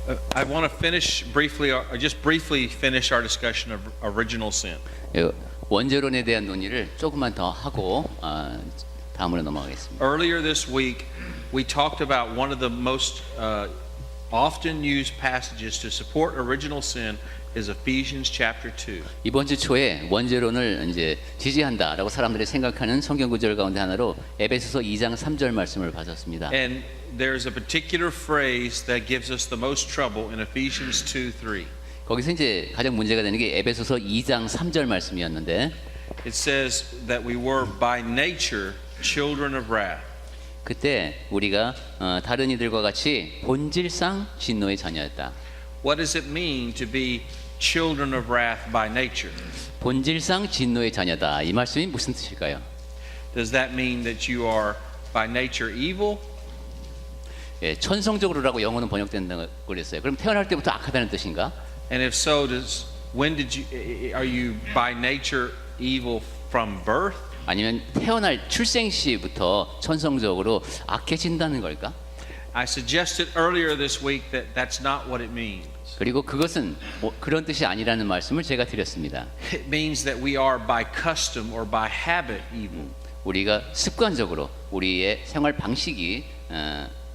I want to finish briefly, just briefly finish our discussion of original sin. 예, 원죄론에 대한 논의를 조금만 더 하고 다음으로 넘어가겠습니다. Earlier this week, we talked about one of the most often used passages to support original sin is Ephesians chapter 2. 이번 주 초에 원죄론을 이제 지지한다라고 사람들이 생각하는 성경 구절 가운데 하나로 에베소서 2장 3절 말씀을 받았습니다. And there's a particular phrase that gives us the most trouble in Ephesians 2:3. 거기서 이제 가장 문제가 되는 게 에베소서 2장 3절 말씀이었는데 It says that we were by nature children of wrath. 그때 우리가 다른 이들과 같이 본질상 진노의 자녀였다. What does it mean to be children of wrath by nature? 본질상 진노의 자녀다. 이 말씀이 무슨 뜻일까요? Does that mean that you are by nature evil? 예, 천성적으로라고 영어는 번역된다고 그랬어요. 그럼 태어날 때부터 악하다는 뜻인가? And if so, are you by nature evil from birth? 아니면 태어날 출생 시부터 천성적으로 악해진다는 걸까? I suggested earlier this week that that's not what it means. 그리고 그것은 그런 뜻이 아니라는 말씀을 제가 드렸습니다. It means that we are by custom or by habit evil. 우리가 습관적으로 우리의 생활 방식이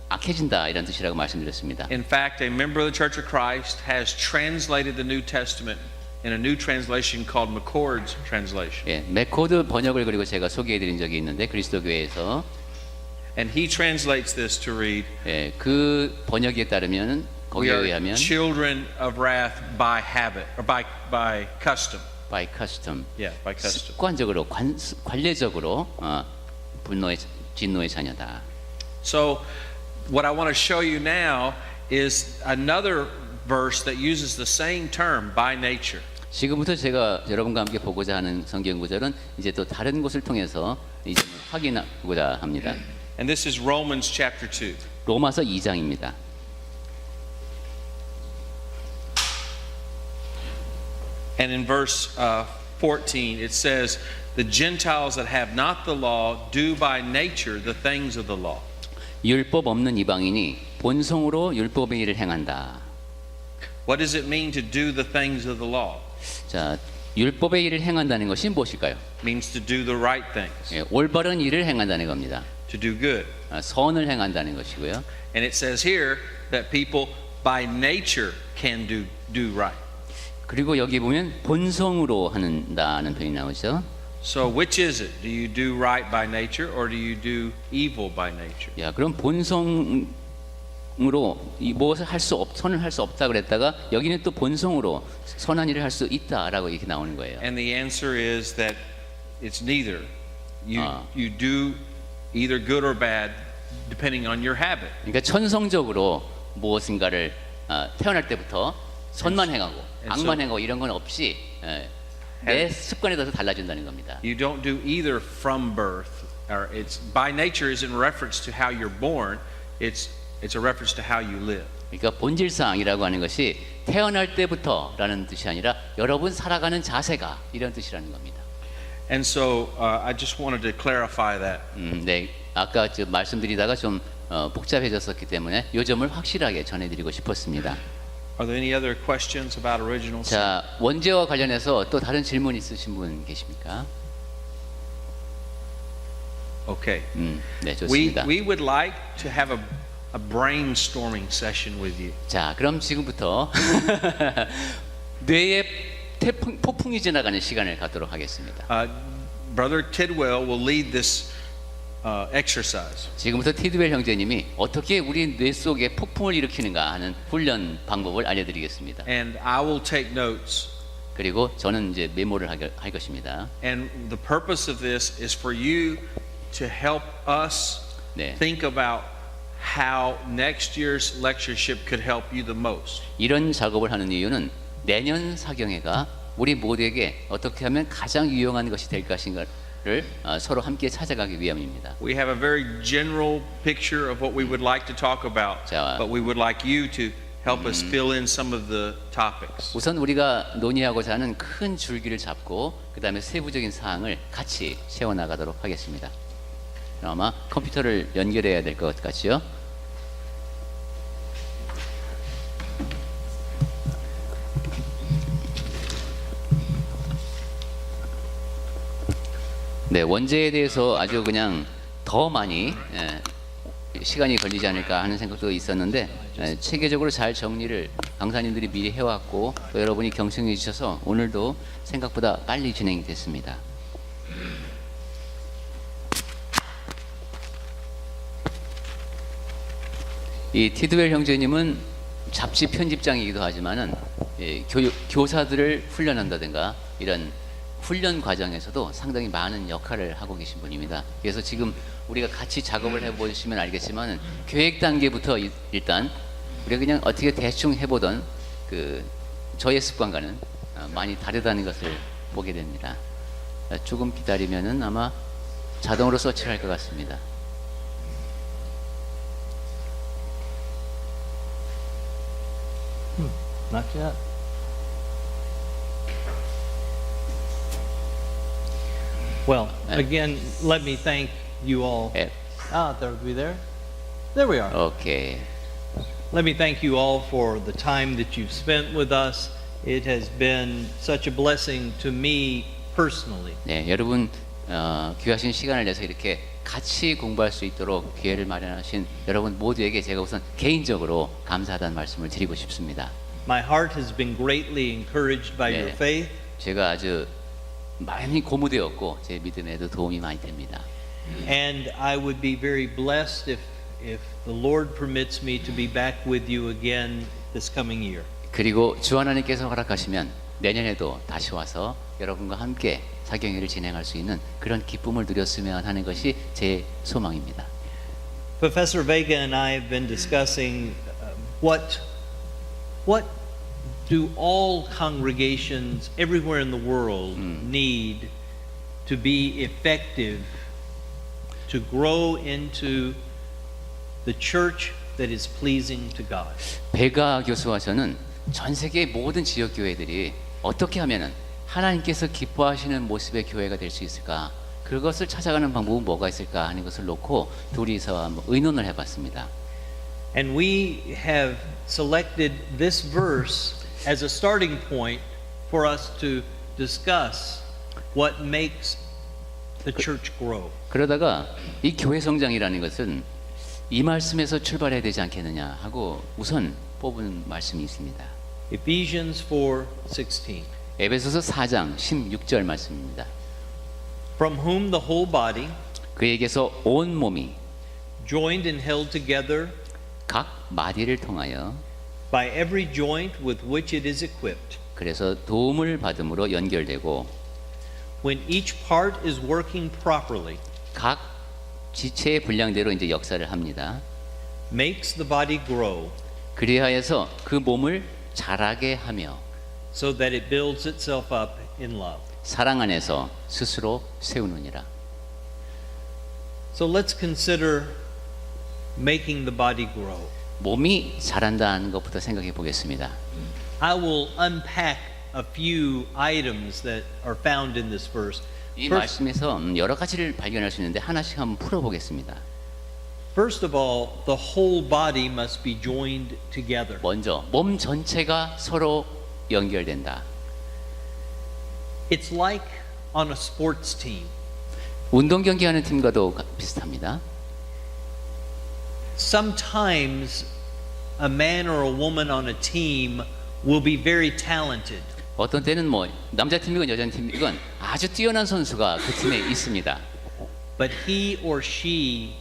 악해진다 이런 뜻이라고 말씀드렸습니다. In fact, a member of the Church of Christ has translated the New Testament in a new translation called McCord's translation. 예, 맥코드 번역을 그리고 제가 소개해드린 적이 있는데 그리스도교회에서 And he translates this to read, 예, 그 번역에 따르면 we 거기에 are 의하면 children of wrath by habit or by custom. by custom, Yeah, by custom. 습관적으로 관례적으로 진노의 자녀다. So what I want to show you now is another verse that uses the same term by nature. 지금부터 제가 여러분과 함께 보고자 하는 성경 구절은 이제 또 다른 곳을 통해서 이 점을 확인하고자 합니다. And this is Romans chapter 2. 로마서 2장입니다. And in verse 14 it says, the Gentiles that have not the law do by nature the things of the law. 율법 없는 이방인이 본성으로 율법의 일을 행한다. What does it mean to do the things of the law? 자, 율법의 일을 행한다는 것이 무엇일까요? It means to do the right things, 예, 올바른 일을 행한다는 겁니다. to do good. 선을 행한다는 것이고요. And it says here that people by nature can do right. 그리고 여기 보면 본성으로 한다는 표현이 나오죠. So which is it? Do you do right by nature or do you do evil by nature? 야, 그럼 본성으로 무엇을 선을 할 수 없다 그랬다가 여기는 또 본성으로 선한 일을 할 수 있다라고 이렇게 나오는 거예요. And the answer is that it's neither. You do either good or bad depending on your habit. 그러니까 천성적으로 무엇인가를 태어날 때부터 선만 행하고 악만 행하고 이런 건 없이 내 습관에 따라서 달라진다는 겁니다. You don't do either from birth, or it's by nature is in reference to how you're born. It's a reference to how you live. 그러니까 본질상이라고 하는 것이 태어날 때부터라는 뜻이 아니라 여러분 살아가는 자세가 이런 뜻이라는 겁니다. And so I just wanted to clarify that. 네, 아까 말씀드리다가 좀 복잡해졌었기 때문에 이 점을 확실하게 전해드리고 싶었습니다. Are there any other questions about original sin? 자, 원죄와 관련해서 또 다른 질문 있으신 분 계십니까? Okay. 네, 좋습니다. We would like to have a brainstorming session with you. 자, 그럼 지금부터 뇌에 폭풍이 지나가는 시간을 갖도록 하겠습니다. Brother Tidwell will lead this exercise. 지금부터 티드웰 형제님이 어떻게 우리 뇌 속에 폭풍을 일으키는가 하는 훈련 방법을 알려드리겠습니다. And I will take notes. 그리고 저는 이제 메모를 할 것입니다. And the purpose of this is for you to help us 네. think about how next year's lectureship could help you the most. 이런 작업을 하는 이유는 내년 사경회가 우리 모두에게 어떻게 하면 가장 유용한 것이 될 것인가를 서로 함께 찾아가기 위함입니다. We have a very general picture of what we would like to talk about, 자, but we would like you to help us fill in some of the topics. 우선 우리가 논의하고자 하는 큰 줄기를 잡고 그 다음에 세부적인 사항을 같이 세워나가도록 하겠습니다. 아마 컴퓨터를 연결해야 될 것 같지요? 네, 원죄에 대해서 아주 그냥 더 많이 시간이 걸리지 않을까 하는 생각도 있었는데 체계적으로 잘 정리를 강사님들이 미리 해왔고 또 여러분이 경청해 주셔서 오늘도 생각보다 빨리 진행이 됐습니다. 이 티드웰 형제님은 잡지 편집장이기도 하지만은 교사들을 훈련한다든가 이런 훈련 과정에서도 상당히 많은 역할을 하고 계신 분입니다. 그래서 지금 우리가 같이 작업을 해보시면 알겠지만 계획 단계부터 일단 우리가 그냥 어떻게 대충 해보던 그 저의 습관과는 많이 다르다는 것을 보게 됩니다. 조금 기다리면은 아마 자동으로 서치를 할 것 같습니다. Not yet. Well, again, let me thank you all. 예, There we there. There we are. 오케이. Let me thank you all for the time that you've spent with us. It has been such a blessing to me personally. 네, 여러분 귀하신 시간을 내서 이렇게 같이 공부할 수 있도록 기회를 마련하신 여러분 모두에게 제가 우선 개인적으로 감사하다는 말씀을 드리고 싶습니다. My heart has been greatly encouraged by your 네. faith. 제가 아주 많이 고무되었고 제 믿음에도 도움이 많이 됩니다. And I would be very blessed if the Lord permits me to be back with you again this coming year. 그리고 주 하나님께서 허락하시면 내년에도 다시 와서 여러분과 함께 사경회를 진행할 수 있는 그런 기쁨을 누렸으면 하는 것이 제 소망입니다. Professor Vega and I have been discussing what do all congregations everywhere in the world need to be effective to grow into the church that is pleasing to God. 베가 교수와 저는 전 세계 모든 지역 교회들이 어떻게 하면은 하나님께서 기뻐하시는 모습의 교회가 될 수 있을까? 그것을 찾아가는 방법은 뭐가 있을까 하는 것을 놓고 둘이서 한번 의논을 해봤습니다. And we have selected this verse as a starting point for us to discuss what makes the church grow. 그러다가 이 교회 성장이라는 것은 이 말씀에서 출발해야 되지 않겠느냐 하고 우선 뽑은 말씀이 있습니다. Ephesians 4:16. 에베소서 4장 16절 말씀입니다. From whom the whole body, 그에게서 온 몸이 joined and held together 각 마디를 통하여 by every joint with which it is equipped, 그래서 도움을 받음으로 연결되고 when each part is working properly, 각 지체의 분량대로 이제 역사를 합니다. makes the body grow 그리하여서 그 몸을 자라게 하며 so that it builds itself up in love. 사랑 안에서 스스로 세우느니라. So let's consider making the body grow. 몸이 자란다는 것부터 생각해 보겠습니다. I will unpack a few items that are found in this verse. 이 First, 말씀에서 여러 가지를 발견할 수 있는데 하나씩 한번 풀어보겠습니다. first of all, the whole body must be joined together. 먼저 몸 전체가 서로 연결된다. It's like on a sports team. 운동 경기하는 팀과도 비슷합니다. Sometimes a man or a woman on a team will be very talented, 어떤 때는 뭐 남자 팀이건 여자 팀이건 아주 뛰어난 선수가 그 팀에 있습니다. but he or she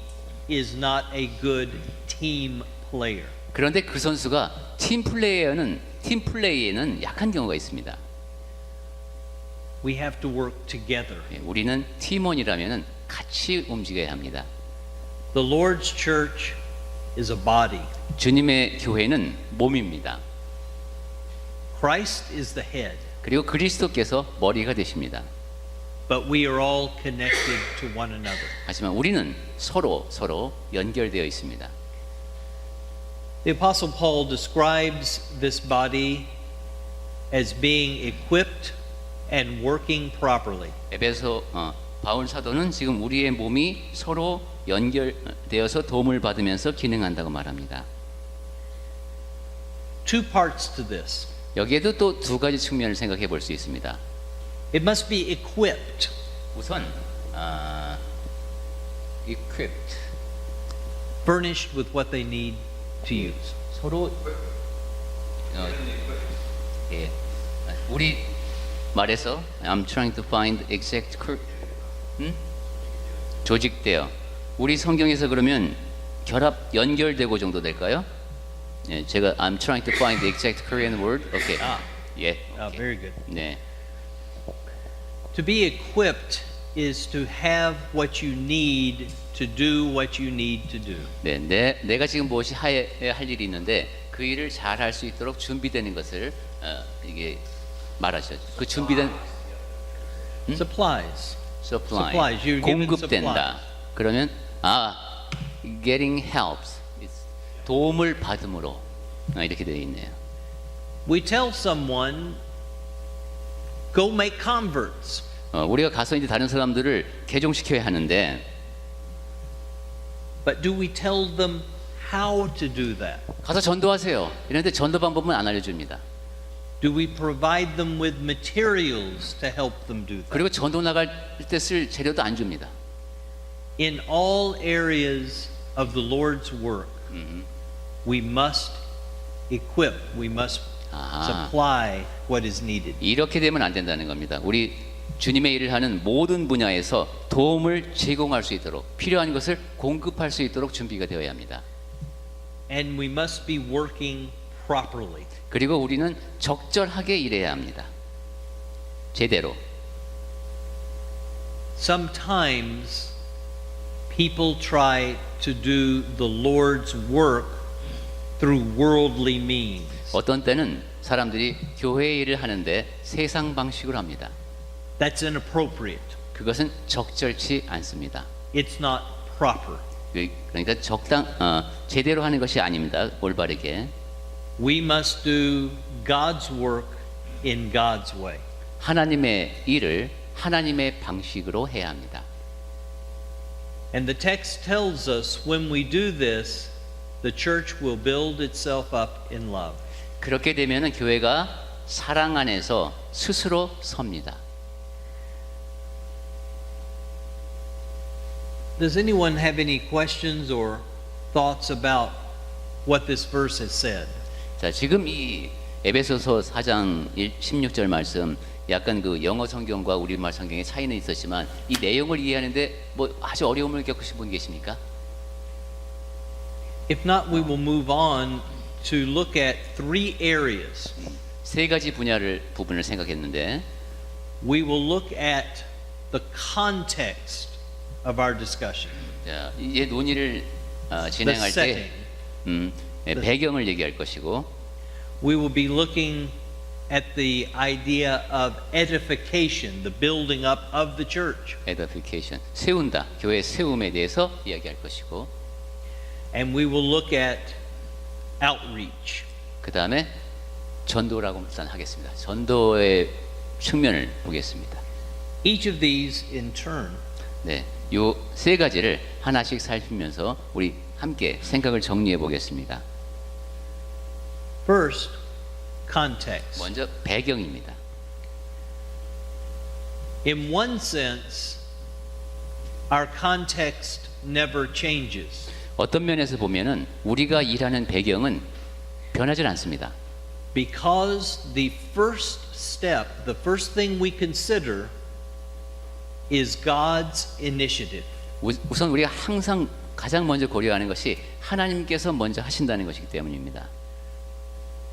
is not a good team player. 그런데 그 선수가 팀 플레이에는 약한 경우가 있습니다. We have to work together. 우리는 팀원이라면은 같이 움직여야 합니다. The Lord's church is a body. 주님의 교회는 몸입니다. Christ is the head, 그리고 그리스도께서 머리가 되십니다. but we are all connected to one another. 하지만 우리는 서로 연결되어 있습니다. The Apostle Paul describes this body as being equipped and working properly. 에베소 바울 사도는 지금 우리의 몸이 서로 연결되어서 도움을 받으면서 기능한다고 말합니다. Two parts to this. 여기에도 또 두 가지 측면을 생각해 볼 수 있습니다. It must be equipped. 우선 equipped. furnished with what they need to use. 서로 예. 우리 말에서 I'm trying to find exact 조직되어. 우리 성경에서 그러면 결합 연결되고 정도 될까요? 예, 제가 I'm trying to find the exact Korean word. 오케이. 예. 오케이. Very good. 네. To be equipped is to have what you need to do what you need to do. 네, 내가 지금 무엇이 해야 할 일이 있는데 그 일을 잘 할 수 있도록 준비되는 것을 이게 말하죠. 그 준비된 Supplies. supply, Supplies. You're given 공급된다. 그러면 getting helps, 도움을 받음으로 이렇게 되어 있네요. We tell someone, go make converts. 우리가 가서 이제 다른 사람들을 개종시켜야 하는데, But do we tell them how to do that? 가서 전도하세요. 이런데 전도 방법은 안 알려줍니다. Do we provide them with materials to help them do that? 그리고 전도 나갈 때 쓸 재료도 안 줍니다. In all areas of the Lord's work, we must equip, we must supply what is needed. 이렇게 되면 안 된다는 겁니다. 우리 주님의 일을 하는 모든 분야에서 도움을 제공할 수 있도록, 필요한 것을 공급할 수 있도록 준비가 되어야 합니다. And we must be working properly. 그리고 우리는 적절하게 일해야 합니다. 제대로. Sometimes people try to do the Lord's work through worldly means. 어떤 때는 사람들이 교회 일을 하는데 세상 방식으로 합니다. That's inappropriate. 그것은 적절치 않습니다. It's not proper. 그러니까 제대로 하는 것이 아닙니다. 올바르게. We must do God's work in God's way. 하나님의 일을 하나님의 방식으로 해야 합니다. And the text tells us when we do this, the church will build itself up in love. 그렇게 되면은 교회가 사랑 안에서 스스로 섭니다. Does anyone have any questions or thoughts about what this verse has said? 자, 지금 이 에베소서 4장 16절 말씀 약간 그 영어 성경과 우리말 성경의 차이는 있었지만 이 내용을 이해하는데 뭐 아주 어려움을 겪으신 분 계십니까? If not, we will move on to look at three areas. 세 가지 부분을 생각했는데 We will look at the context of our discussion. 자, 이제 논의를 진행할 The 때 setting. 배경을 얘기할 것이고 We will be looking at the idea of edification, the building up of the church. edification, 세운다, 교회 세움에 대해서 이야기할 것이고 And we will look at outreach. 그 다음에 전도라고 일단 하겠습니다. 전도의 측면을 보겠습니다. Each of these in turn. 네, 요 세 가지를 하나씩 살피면서 우리 함께 생각을 정리해 보겠습니다. First, context. 먼저 배경입니다. In one sense, our context never changes 어떤 면에서 보면은 우리가 일하는 배경은 변하지 않습니다. because the first step, the first thing we consider is God's initiative. 우선 우리가 항상 가장 먼저 고려하는 것이 하나님께서 먼저 하신다는 것이기 때문입니다.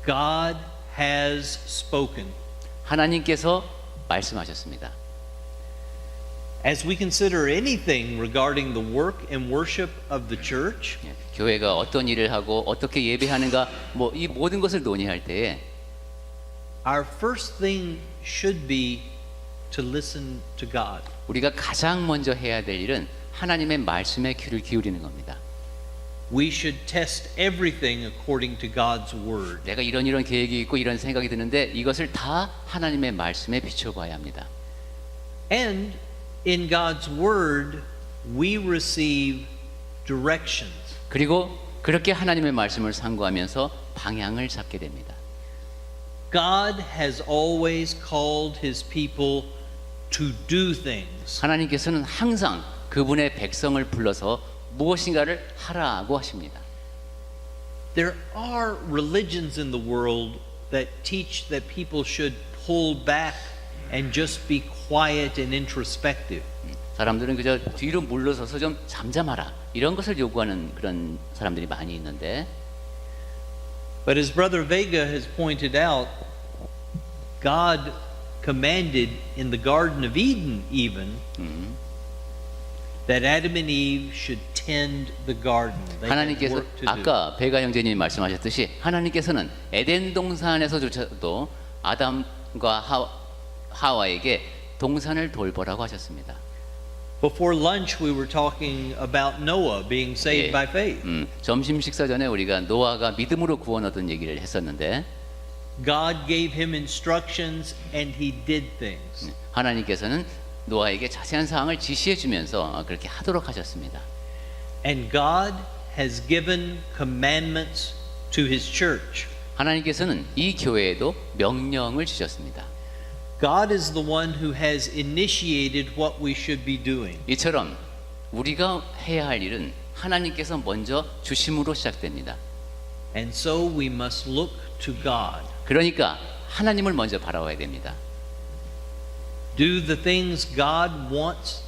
God has spoken. 하나님께서 말씀하셨습니다. As we consider anything regarding the work and worship of the church, 예, 교회가 어떤 일을 하고 어떻게 예배하는가 뭐 이 모든 것을 논의할 때에 our first thing should be to listen to God. 우리가 가장 먼저 해야 될 일은 하나님의 말씀에 귀를 기울이는 겁니다. We should test everything according to God's word. 내가 이런 계획이 있고 이런 생각이 드는데 이것을 다 하나님의 말씀에 비춰봐야 합니다. And in God's word, we receive directions. 그리고 그렇게 하나님의 말씀을 상고하면서 방향을 잡게 됩니다. God has always called his people to do things. 하나님께서는 항상 그분의 백성을 불러서 무엇인가를 하라고 하십니다. There are religions in the world that teach that people should pull back and just be quiet and introspective. 사람들은 그저 뒤로 물러서서 좀 잠잠하라 이런 것을 요구하는 그런 사람들이 많이 있는데 But as Brother Vega has pointed out, God commanded in the Garden of Eden even that Adam and Eve should tend the garden. They had 하나님께서 work to do. 아까 베가 형제님이 말씀하셨듯이 하나님께서는 에덴 동산에서조차도 아담과 하와에게 동산을 돌보라고 하셨습니다. Before lunch we were talking about Noah being saved 예. by faith. 점심 식사 전에 우리가 노아가 믿음으로 구원 얻은 얘기를 했었는데 God gave him instructions and he did things. 하나님께서는 노아에게 자세한 사항을 지시해 주면서 그렇게 하도록 하셨습니다. And God has given commandments to his church. 하나님께서는 이 교회에도 명령을 주셨습니다. God is the one who has initiated what we should be doing. 이처럼 우리가 해야 할 일은 하나님께서 먼저 주심으로 시작됩니다. And so we must look to God. 그러니까 하나님을 먼저 바라봐야 됩니다. Do the things God wants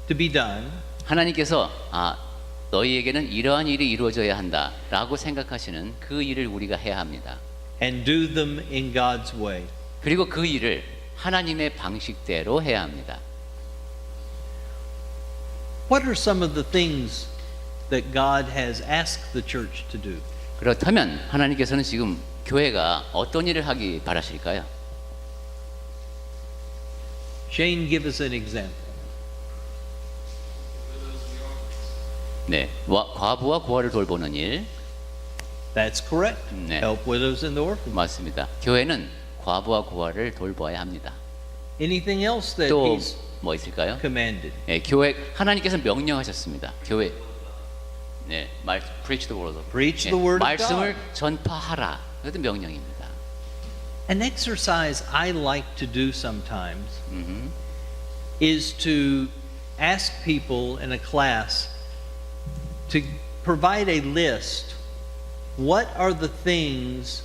to be done. 하나님께서 너희에게는 이러한 일이 이루어져야 한다라고 생각하시는 그 일을 우리가 해야 합니다. And do them in God's way. 그리고 그 일을 하나님의 방식대로 해야 합니다. What are some of the things that God has asked the church to do? 그렇다면 하나님께서는 지금 교회가 어떤 일을 하기 바라실까요? Shane, give us an example. 네, 과부와 고아를 돌보는 일 That's correct. 네. Help widows and the orphans. 맞습니다. 교회는 과부와 고아를 돌보아야 합니다. Anything else that 또 he's 뭐 있을까요? commanded? 네, 교회 하나님께서 명령하셨습니다. 교회 네, preach the word. Preach the word of 말씀을 God. 전파하라. 그것도 명령입니다. An exercise I like to do sometimes is to ask people in a class to provide a list. What are the things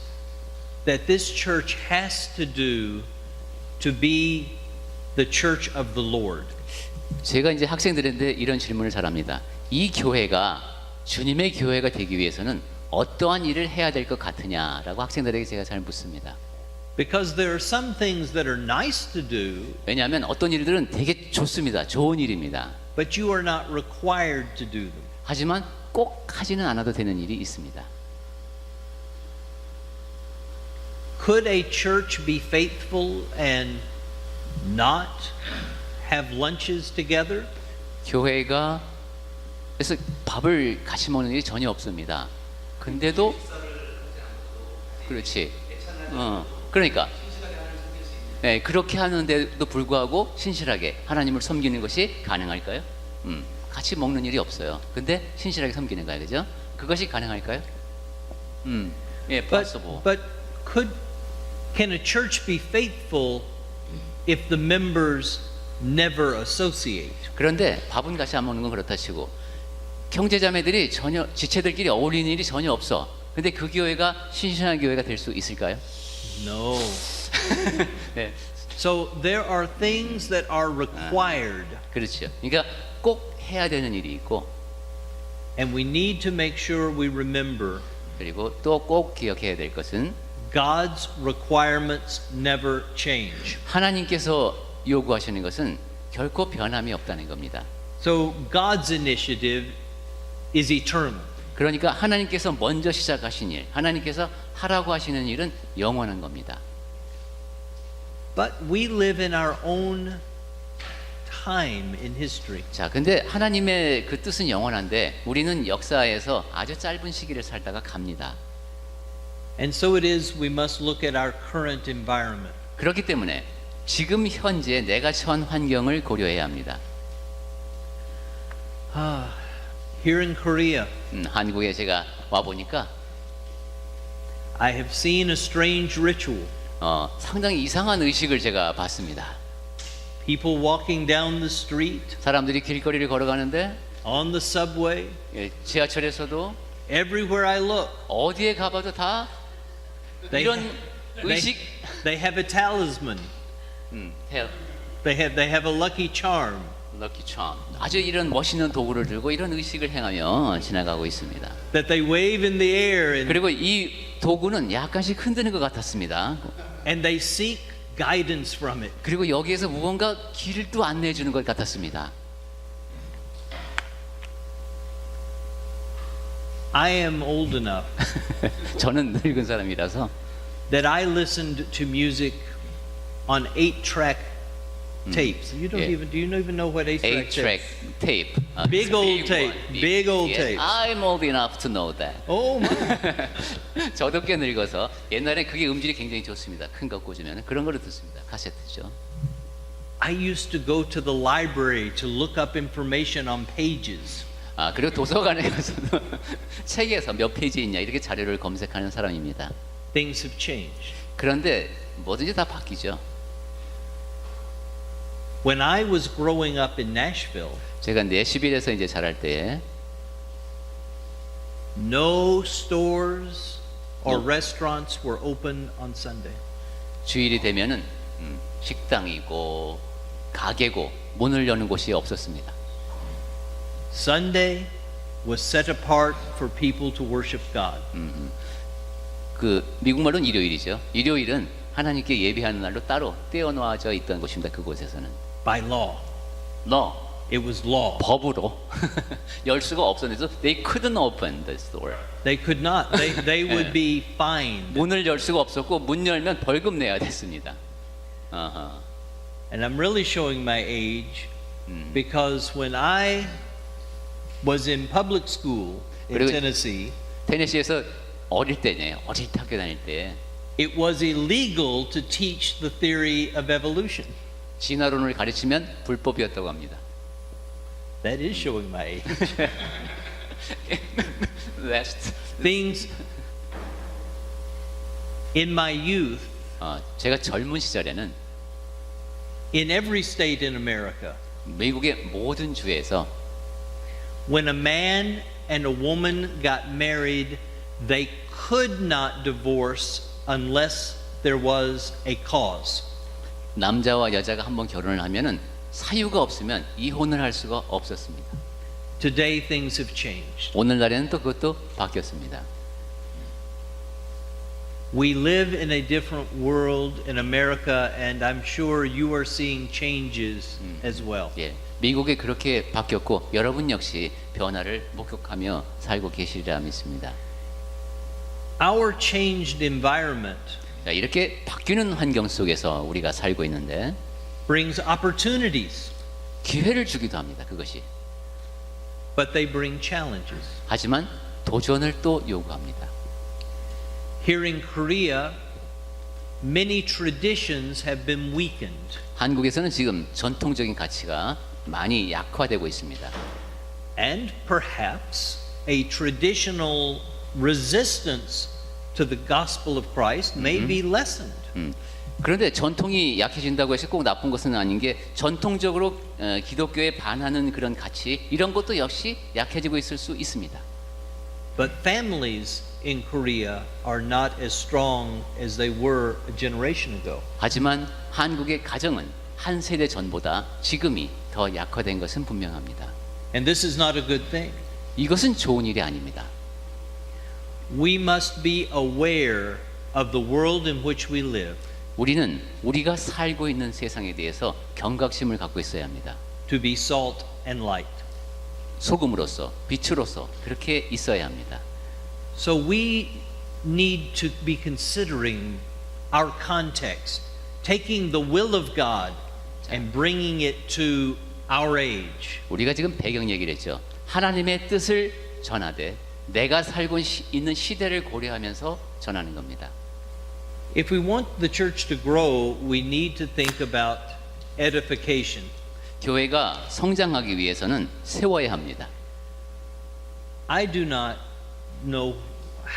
that this church has to do to be the church of the Lord? 제가 이제 학생들한테 이런 질문을 잘합니다. 이 교회가 주님의 교회가 되기 위해서는 어떠한 일을 해야 될 것 같으냐라고 학생들에게 제가 잘 묻습니다. Because there are some things that are nice to do, 왜냐하면 어떤 일들은 되게 좋습니다. 좋은 일입니다. but you are not required to do them. 하지만 꼭 하지는 않아도 되는 일이 있습니다. Could a church be faithful and not have lunches together? 교회가 그래서 밥을 같이 먹는 일이 전혀 없습니다. 근데도 그렇지. 그러니까 네, 그렇게 하는데도 불구하고 신실하게 하나님을 섬기는 것이 가능할까요? 같이 먹는 일이 없어요. 근데 신실하게 섬기는 거예요, 그죠? 그것이 가능할까요? 예, possible. But can a church be faithful if the members never associate? 그런데 밥은 같이 안 먹는 건 그렇다 치고 형제자매들이 전혀 지체들끼리 어울리는 일이 전혀 없어. 근데 그 교회가 신실한 교회가 될 수 있을까요? No. 네, So there are things that are required, 그렇죠. 그러니까 꼭 해야 되는 일이 있고 and we need to make sure we remember 그리고 또 꼭 기억해야 될 것은 God's requirements never change. 하나님께서 요구하시는 것은 결코 변함이 없다는 겁니다. So God's initiative is eternal. 그러니까 하나님께서 먼저 시작하신 일, 하나님께서 하라고 하시는 일은 영원한 겁니다. But we live in our own time in history. 자, 근데 하나님의 그 뜻은 영원한데 우리는 역사에서 아주 짧은 시기를 살다가 갑니다. And so it is we must look at our current environment. 그렇기 때문에 지금 현재 내가 처한 환경을 고려해야 합니다. Here in Korea, 한국에 제가 와 보니까 I have seen a strange ritual. 상당히 이상한 의식을 제가 봤습니다. people walking down the street, 사람들이 길거리를 걸어가는데 on the subway, 예, 지하철에서도 everywhere I look. 어디에 가봐도 다 They, 이런 they, 의식 they have a talisman. 해요. They have a lucky charm. 럭키 참 아주 이런 멋있는 도구를 들고 이런 의식을 행하며 지나가고 있습니다. That they wave in the air 그리고 이 도구는 약간씩 흔드는 것 같았습니다. and they seek guidance from it. 그리고 여기에서 무언가 길을 또 안내해 주는 것 같았습니다. I am old enough 저는 늙은 사람이라서 that I listened to music on 8-track tapes. You don't Yeah. do you even know what 8-track 8-track tapes? tape. Big old tape. Big old tape. I'm old enough to know that. Oh my. 저도 꽤 늙어서 옛날에 그게 음질이 굉장히 좋습니다. 큰 거 꽂으면 그런 거를 듣습니다. 카세트죠. I used to go to the library to look up information on pages. 아 그리고 도서관에 가서도 책에서 몇 페이지 있냐 이렇게 자료를 검색하는 사람입니다. Things have changed. 그런데 뭐든지 다 바뀌죠. When I was growing up in Nashville, 제가 내시빌에서 이제 자랄 때 no stores or No. restaurants were open on Sunday. 주일이 되면은 식당이고 가게고 문을 여는 곳이 없었습니다. Sunday was set apart for people to worship God. 그 미국 말로는 일요일이죠. 일요일은 하나님께 예배하는 날로 따로 떼어놓아져 있던 곳입니다. 그곳에서는 By law. It was law. 법으로 열 수가 없었는데 they couldn't open the store. They could not. They would be fined. 문을 열 수가 없었고 문 열면 벌금 내야 됐습니다. 아하. And I'm really showing my age because when I was in public school in 그리고- Tennessee, 테네시에서 어릴 때네. 어릴 때 학교 다닐 때 it was illegal to teach the theory of evolution. 진화론을 가르치면 불법이었다고 합니다. That is showing my age. Last. Things in my youth, 제가 젊은 시절에는 in every state in America, 미국의 모든 주에서 when a man and a woman got married, they could not divorce unless there was a cause. 남자와 여자가 한번 결혼을 하면은 사유가 없으면 이혼을 할 수가 없었습니다. Today things have changed. 오늘날에는 또 그것도 바뀌었습니다. We live in a different world in America, and I'm sure you are seeing changes as well. 예, 미국이 그렇게 바뀌었고 여러분 역시 변화를 목격하며 살고 계시리라 믿습니다. Our changed environment 자, 이렇게 바뀌는 환경 속에서 우리가 살고 있는데 brings opportunities, 기회를 주기도 합니다. 그것이. but they bring challenges. 하지만 도전을 또 요구합니다. Here in Korea, many traditions have been weakened, 한국에서는 지금 전통적인 가치가 많이 약화되고 있습니다. and perhaps a traditional resistance to the gospel of Christ may be lessened. 그런데 전통이 약해진다고 해서 꼭 나쁜 것은 아닌 게 전통적으로 기독교에 반하는 그런 가치 이런 것도 역시 약해지고 있을 수 있습니다. But families in Korea are not as strong as they were a generation ago. 하지만 한국의 가정은 한 세대 전보다 지금이 더 약화된 것은 분명합니다. And this is not a good thing. 이것은 좋은 일이 아닙니다. We must be aware of the world in which we live 우리는 우리가 살고 있는 세상에 대해서 경각심을 갖고 있어야 합니다. to be salt and light. 소금으로서 빛으로서 그렇게 있어야 합니다. So we need to be considering our context, taking the will of God and bringing it to our age. 우리가 지금 배경 얘기를 했죠. 하나님의 뜻을 전하되 내가 살고 있는 시대를 고려하면서 전하는 겁니다. If we want the church to grow, we need to think about edification. 교회가 성장하기 위해서는 세워야 합니다. I do not know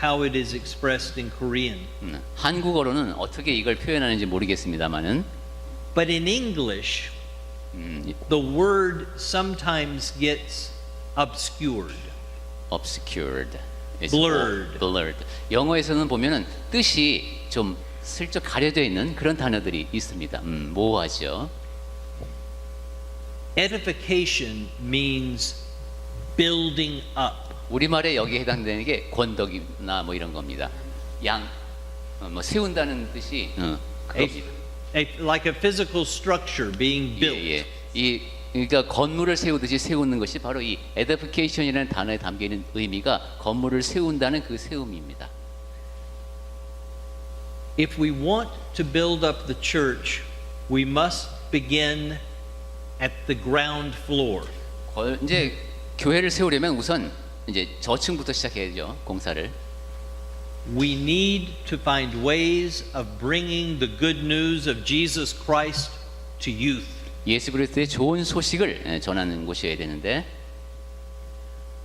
how it is expressed in Korean, 한국어로는 어떻게 이걸 표현하는지 모르겠습니다만은 but in English, the word sometimes gets obscured. obscured, It's Blurred. blurred. 영어에서는 보면은 뜻이 좀 슬쩍 가려져 있는 그런 단어들이 있습니다. 모호하죠. Edification means building up. 우리말에 여기에 해당되는 게 권덕이나 뭐 이런 겁니다. 뭐 세운다는 뜻이 그겁니다. Like a physical structure being built. 예. 그러니까 건물을 세우듯이 세우는 것이 바로 이 edification이라는 단어에 담겨 있는 의미가 건물을 세운다는 그 세움입니다. If we want to build up the church, we must begin at the ground floor. 이제 교회를 세우려면 우선 이제 저층부터 시작해야죠, 공사를. We need to find ways of bringing the good news of Jesus Christ to youth. 예수 그리스도의 좋은 소식을 전하는 곳이어야 되는데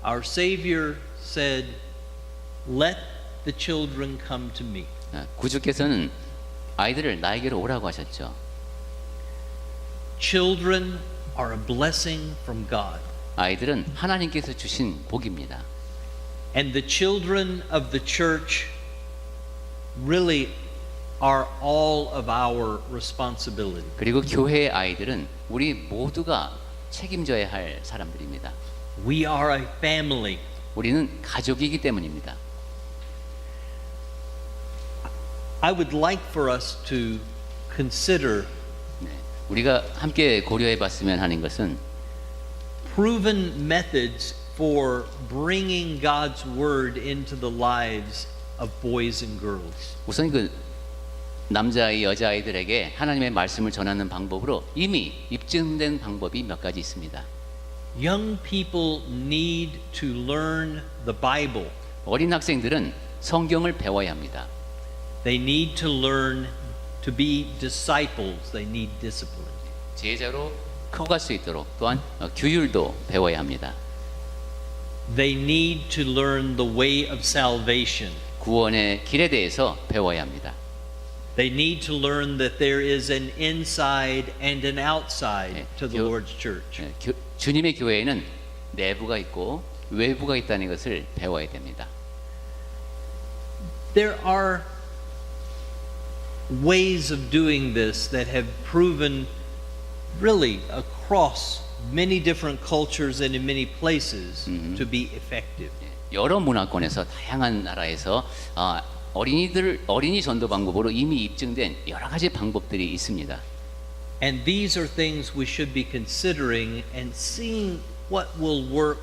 Our Savior said, "Let the children come to me." 구주께서는 아이들을 나에게로 오라고 하셨죠. Children are a blessing from God. 아이들은 하나님께서 주신 복입니다. And the children of the church really are all of our responsibility. 그리고 교회의 아이들은 우리 모두가 책임져야 할 사람들입니다. We are a family. 우리는 가족이기 때문입니다. I would like for us to consider 우리가 함께 고려해 봤으면 하는 것은 proven methods for bringing God's word into the lives of boys and girls. 우선 그 남자아이, 여자아이들에게 하나님의 말씀을 전하는 방법으로 이미 입증된 방법이 몇 가지 있습니다. Young people need to learn the Bible. 어린 학생들은 성경을 배워야 합니다. They need to learn to be disciples. They need discipline. 제자로 커갈 수 있도록 또한 규율도 배워야 합니다. They need to learn the way of salvation. 구원의 길에 대해서 배워야 합니다. They need to learn that there is an inside and an outside to the Lord's church. 주님의 교회에는 내부가 있고 외부가 있다는 것을 배워야 됩니다. There are ways of doing this that have proven really across many different cultures and in many places to be effective. 여러 문화권에서 다양한 나라에서 어린이 전도 방법으로 이미 입증된 여러 가지 방법들이 있습니다. And these are things we should be considering and seeing what will work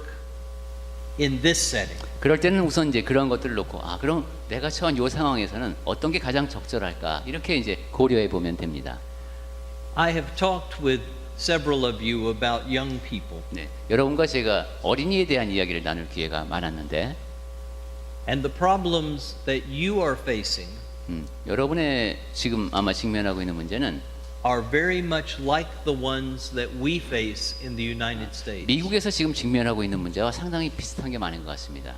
in this setting. 그럴 때는 우선 이제 그런 것들을 놓고 그럼 내가 처한 이 상황에서는 어떤 게 가장 적절할까 이렇게 이제 고려해 보면 됩니다. I have talked with several of you about young people. 네, 여러분과 제가 어린이에 대한 이야기를 나눌 기회가 많았는데 And the problems that you are facing 여러분의 지금 아마 직면하고 있는 문제는 are very much like the ones that we face in the United States. 미국에서 지금 직면하고 있는 문제와 상당히 비슷한 게 많은 것 같습니다.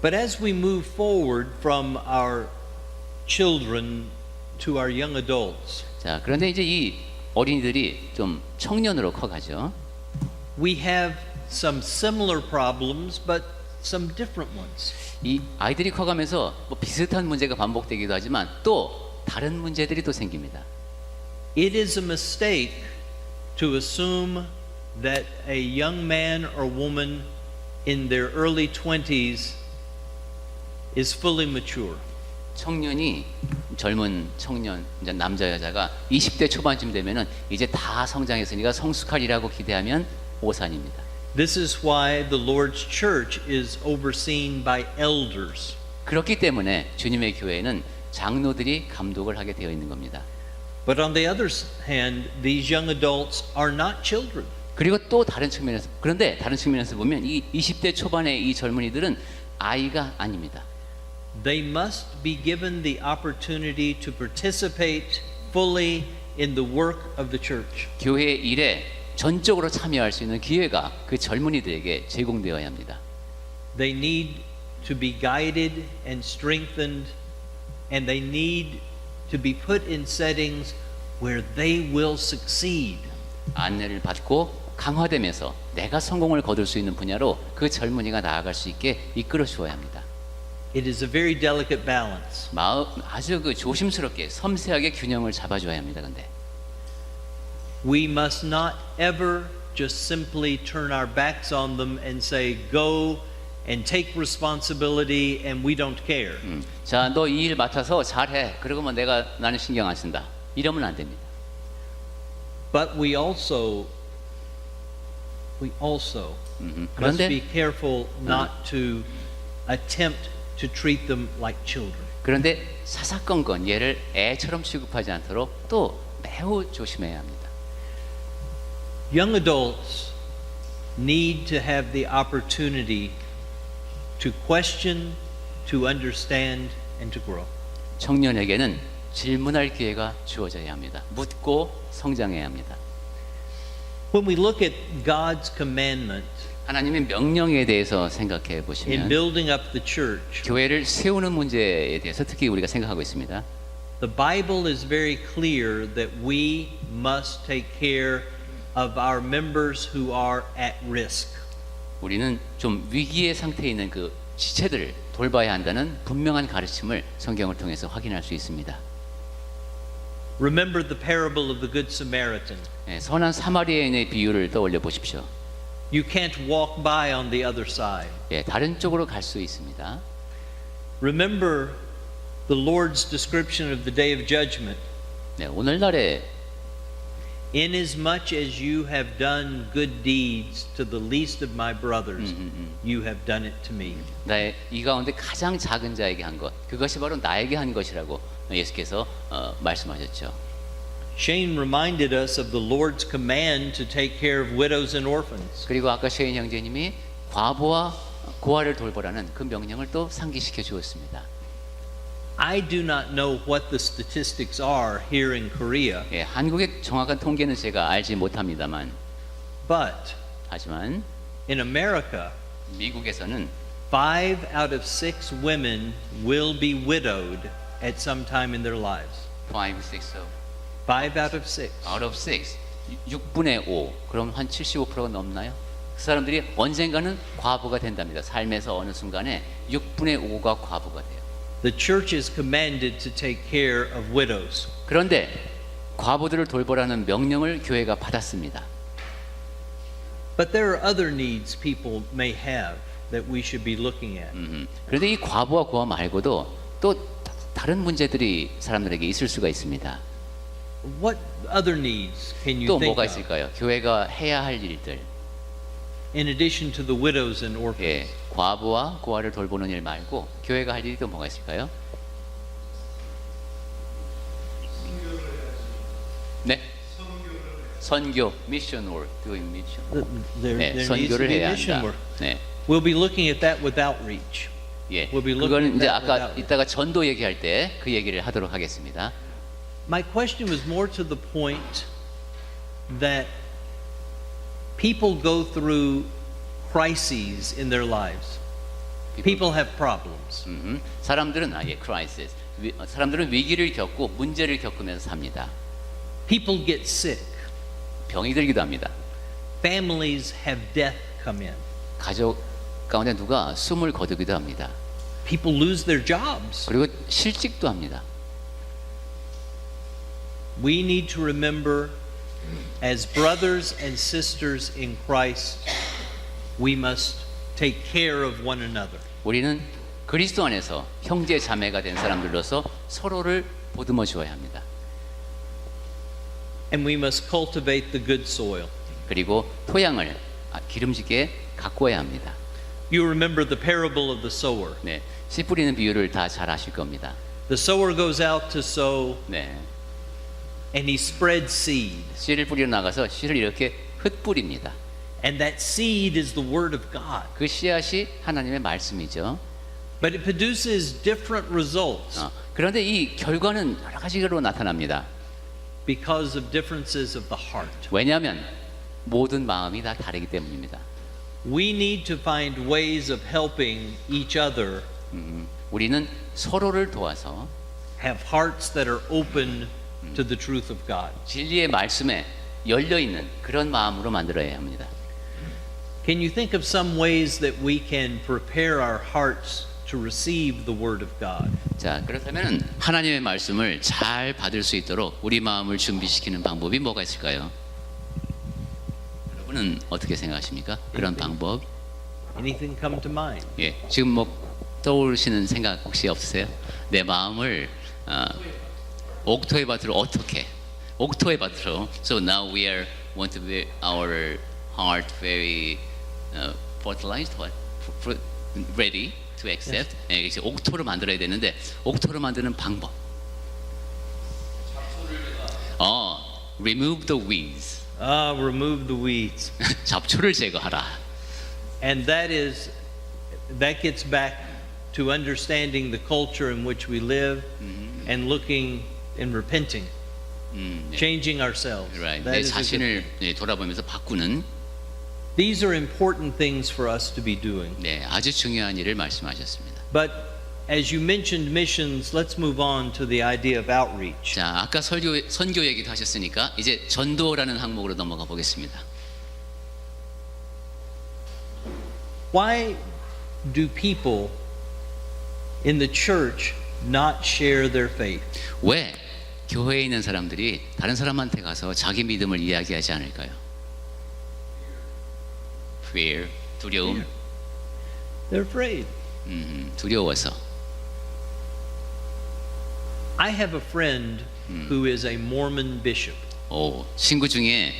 But as we move forward from our children to our young adults, 자, 그런데 이제 이 어린이들이 좀 청년으로 커가죠. we have some similar problems, but some different ones. 이 아이들이 커가면서 뭐 비슷한 문제가 반복되기도 하지만 또 다른 문제들이 또 생깁니다. It is a mistake to assume that a young man or woman in their early 20s is fully mature. 젊은 청년, 이제 남자 여자가 20대 초반쯤 되면은 이제 다 성장했으니까 성숙하리라고 기대하면 오산입니다. This is why the Lord's church is overseen by elders. 그렇기 때문에 주님의 교회는 장로들이 감독을 하게 되어 있는 겁니다. But on the other hand, these young adults are not children. 그리고 또 다른 측면에서 보면 이 20대 초반의 이 젊은이들은 아이가 아닙니다. They must be given the opportunity to participate fully in the work of the church. 교회의 일에 전적으로 참여할 수 있는 기회가 그 젊은이들에게 제공되어야 합니다. They need to be guided and strengthened, and they need to be put in settings where they will succeed. 안내를 받고 강화되면서 내가 성공을 거둘 수 있는 분야로 그 젊은이가 나아갈 수 있게 이끌어 주어야 합니다. It is a very delicate balance. 아주 그 조심스럽게 섬세하게 균형을 잡아줘야 합니다. 근데 We must not ever just simply turn our backs on them and say, go and take responsibility and we don't care. 자, 너 이 일 맡아서 잘해. 그러고만 나는 신경 안 쓴다. 이러면 안 됩니다. But we also must 그런데 be careful not to attempt to treat them like children. 그런데 사사건건 얘를 애처럼 취급하지 않도록 또 매우 조심해야 합니다. Young adults need to have the opportunity to question, to understand, and to grow. 청년에게는 질문할 기회가 주어져야 합니다. 묻고 성장해야 합니다. When we look at God's commandment 하나님의 명령에 대해서 생각해 in 보시면 building up the church, 교회를 세우는 문제에 대해서 특히 우리가 생각하고 있습니다. the Bible is very clear that we must take care of our members who are at risk. 우리는 좀 위기의 상태에 있는 그 지체들을 돌봐야 한다는 분명한 가르침을 성경을 통해서 확인할 수 있습니다. Remember the parable of the Good Samaritan. 선한 사마리아인의 비유를 떠올려 보십시오. You can't walk by on the other side. 다른 쪽으로 갈 수 있습니다. Remember the Lord's description of the day of judgment. 오늘날에 Inasmuch as you have done good deeds to the least of my brothers, you have done it to me. 이 가운데 가장 작은 자에게 한 것, 그것이 바로 나에게 한 것이라고 예수께서 말씀하셨죠. Shane reminded us of the Lord's command to take care of widows and orphans. 그리고 아까 셰인 형제님이 과부와 고아를 돌보라는 그 명령을 또 상기시켜 주었습니다. I do not know what the statistics are here in Korea, 한국의 정확한 통계는 제가 알지 못합니다만, but 하지만 in America, 미국에서는 5 out of 6 women will be widowed at some time in their lives. 5, 6, 5 out of 6. out of 6, 6분의 5, 그럼 한 75%가 넘나요? 그 사람들이 언젠가는 과부가 된답니다. 삶에서 어느 순간에 6분의 5가 과부가 돼요. The church is commanded to take care of widows. 그런데 과부들을 돌보라는 명령을 교회가 받았습니다. But there are other needs people may have that we should be looking at. 그런데 이 과부와 고아 말고도 또 다른 문제들이 사람들에게 있을 수가 있습니다. What other needs can you 또 think 뭐가 of 있을까요? 교회가 해야 할 일들. in addition to the widows and orphans? 과부와 고아를 돌보는 일 말고 교회가 할 일이 또 뭐가 있을까요? 네. 선교, mission work, doing mission. There needs to 선교를 be 해야 mission 한다. work. 네. We'll be looking at that with outreach. We'll be looking 그거는 at 이제 that 아까 without 이따가 전도 얘기할 때 그 얘기를 하도록 하겠습니다. My question was more to the point that people go through crises in their lives. People have problems. 사람들은 crisis. 사람들은 위기를 겪고 문제를 겪으면서 삽니다. People get sick. 병이 들기도 합니다. Families have death come in. 가족 가운데 누가 숨을 거두기도 합니다. People lose their jobs. 그리고 실직도 합니다. We need to remember, as brothers and sisters in Christ, we must take care of one another. 우리는 그리스도 안에서 형제 자매가 된 사람들로서 서로를 보듬어 주어야 합니다. And we must cultivate the good soil. 그리고 토양을 기름지게 가꾸어야 합니다. You remember the parable of the sower. 네, 씨 뿌리는 비유를 다 잘 아실 겁니다. The sower goes out to sow 네, and he spreads seed. 씨를 뿌리러 나가서 씨를 이렇게 흩뿌립니다. And that seed is the word of God. 그 씨앗이 하나님의 말씀이죠. But it produces different results 그런데 이 결과는 여러 가지로 나타납니다. because of differences of the heart. 왜냐하면 모든 마음이 다 다르기 때문입니다. We need to find ways of helping each other 우리는 서로를 도와서 have hearts that are open to the truth of God. 진리의 말씀에 열려 있는 그런 마음으로 만들어야 합니다. Can you think of some ways that we can prepare our hearts to receive the Word of God? 자, 그렇다면 하나님의 말씀을 잘 받을 수 있도록 우리 마음을 준비시키는 방법이 뭐가 있을까요? 여러분은 어떻게 생각하십니까? 그런 방법? Anything come to mind? 예, 지금 뭐 떠오르시는 생각 혹시 없으세요? 내 마음을 옥토의 밭으로 어떻게? 옥토의 밭으로. So now we are want to be our heart very fertilized, what? Ready to accept. 예, 이제 옥토로 만들어야 되는데 옥토로 만드는 방법. Remove the weeds. Remove the weeds. 잡초를 제거하라. And that gets back to understanding the culture in which we live and looking and repenting, changing ourselves. Right. That 내 is a good 자신을 예, 돌아보면서 바꾸는 These are important things for us to be doing. 네, 아주 중요한 일을 말씀하셨습니다. But as you mentioned missions, let's move on to the idea of outreach. 자, 아까 선교 얘기도 하셨으니까 이제 전도라는 항목으로 넘어가 보겠습니다. Why do people in the church not share their faith? 왜 교회에 있는 사람들이 다른 사람한테 가서 자기 믿음을 이야기하지 않을까요? Fear, 두려움, They're afraid. 두려워서. I have a friend who is a Mormon bishop. 친구 중에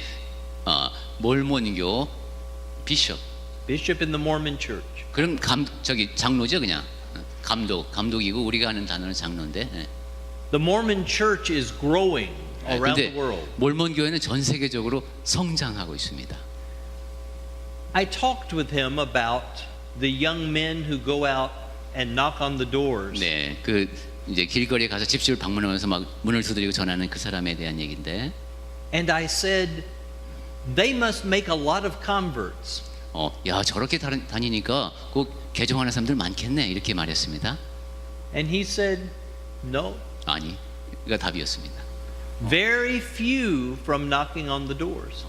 몰몬교 비숍. Bishop in the Mormon church. 그럼 장로죠 그냥. 감독이고 우리가 하는 단어는 장로인데. 예. The Mormon church is growing around 근데 the world. 몰몬 교회는 전 세계적으로 성장하고 있습니다. I talked with him about the young men who go out and knock on the doors. 네, 그 이제 길거리에 가서 집집을 방문하면서 막 문을 두드리고 전하는 그 사람에 대한 얘기인데. And I said, they must make a lot of converts. 야 저렇게 다니니까 꼭 개종하는 사람들 많겠네 이렇게 말했습니다. And he said, no. 아니, 이가 답이었습니다. Very few from knocking on the doors.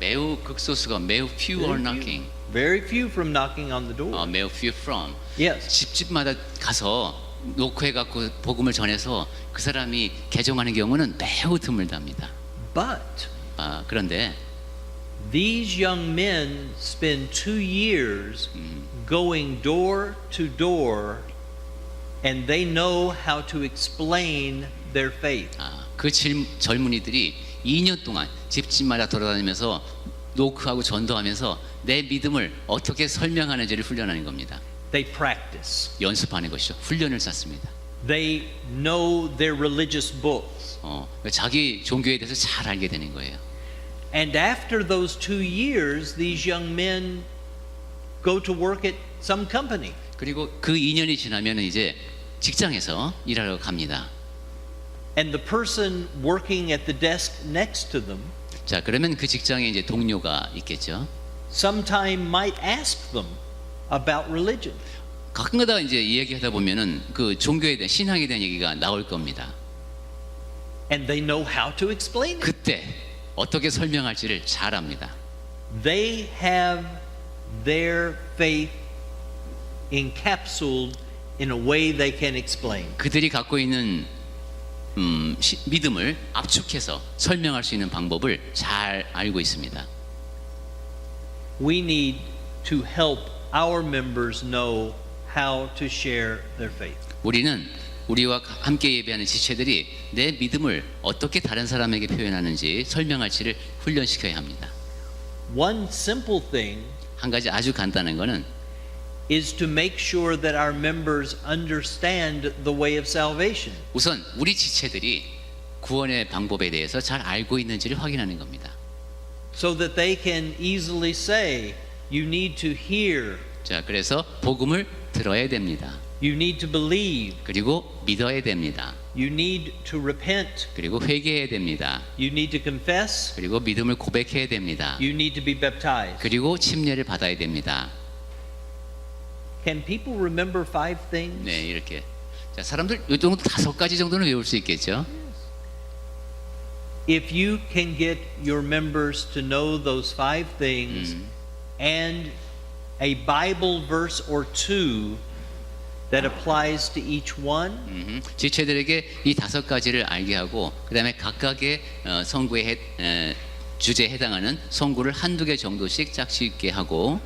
매우 극소수가 매우 few are knocking. Very few from knocking on the door. 매우 few from. Yes. 집집마다 가서 노크해 갖고 복음을 전해서 그 사람이 개종하는 경우는 매우 드물답니다. But 그런데 these young men spend 2 years going door to door, and they know how to explain their faith. 그 젊은이들이 2년 동안 집집마다 돌아다니면서 노크하고 전도하면서 내 믿음을 어떻게 설명하는지를 훈련하는 겁니다. They practice. 연습하는 것이죠. 훈련을 쌓습니다. They know their religious books. 자기 종교에 대해서 잘 알게 되는 거예요. And after those 2 years, these young men go to work at some company. 그리고 그 2년이 지나면 이제 직장에서 일하러 갑니다. And the person working at the desk next to them 자, 그러면 그 직장에 이제 동료가 있겠죠. sometime might ask them about religion. 가끔가다 이제 이야기하다 보면은 그 종교에 대한 신앙에 대한 얘기가 나올 겁니다. And they know how to explain it. 그때 어떻게 설명할지를 잘 압니다. They have their faith encapsulated in a way they can explain. 그들이 갖고 있는 믿음을 압축해서 설명할 수 있는 방법을 잘 알고 있습니다. We need to help our members know how to share their faith. 우리는 우리와 함께 예배하는 지체들이 내 믿음을 어떻게 다른 사람에게 표현하는지 설명할지를 훈련시켜야 합니다. One simple thing 한 가지 아주 간단한 거는 is to make sure that our members understand the way of salvation. 우선 우리 지체들이 구원의 방법에 대해서 잘 알고 있는지를 확인하는 겁니다. So that they can easily say, you need to hear, 자, 그래서 복음을 들어야 됩니다. you need to believe, 그리고 믿어야 됩니다. you need to repent, 그리고 회개해야 됩니다. you need to confess, 그리고 믿음을 고백해야 됩니다. you need to be baptized. 그리고 침례를 받아야 됩니다. Can people remember 5 things? 네, 이렇게. 자, 사람들 이 정도 5가지 정도는 외울 수 있겠죠. if you can get your members to know those 5 things and a Bible verse or 2 that applies to each one, 지체들에게 이 5가지를 알게 하고 그다음에 각각의 선구의 주제에 해당하는 선구를 한두 개 정도씩 짝수 있게 하고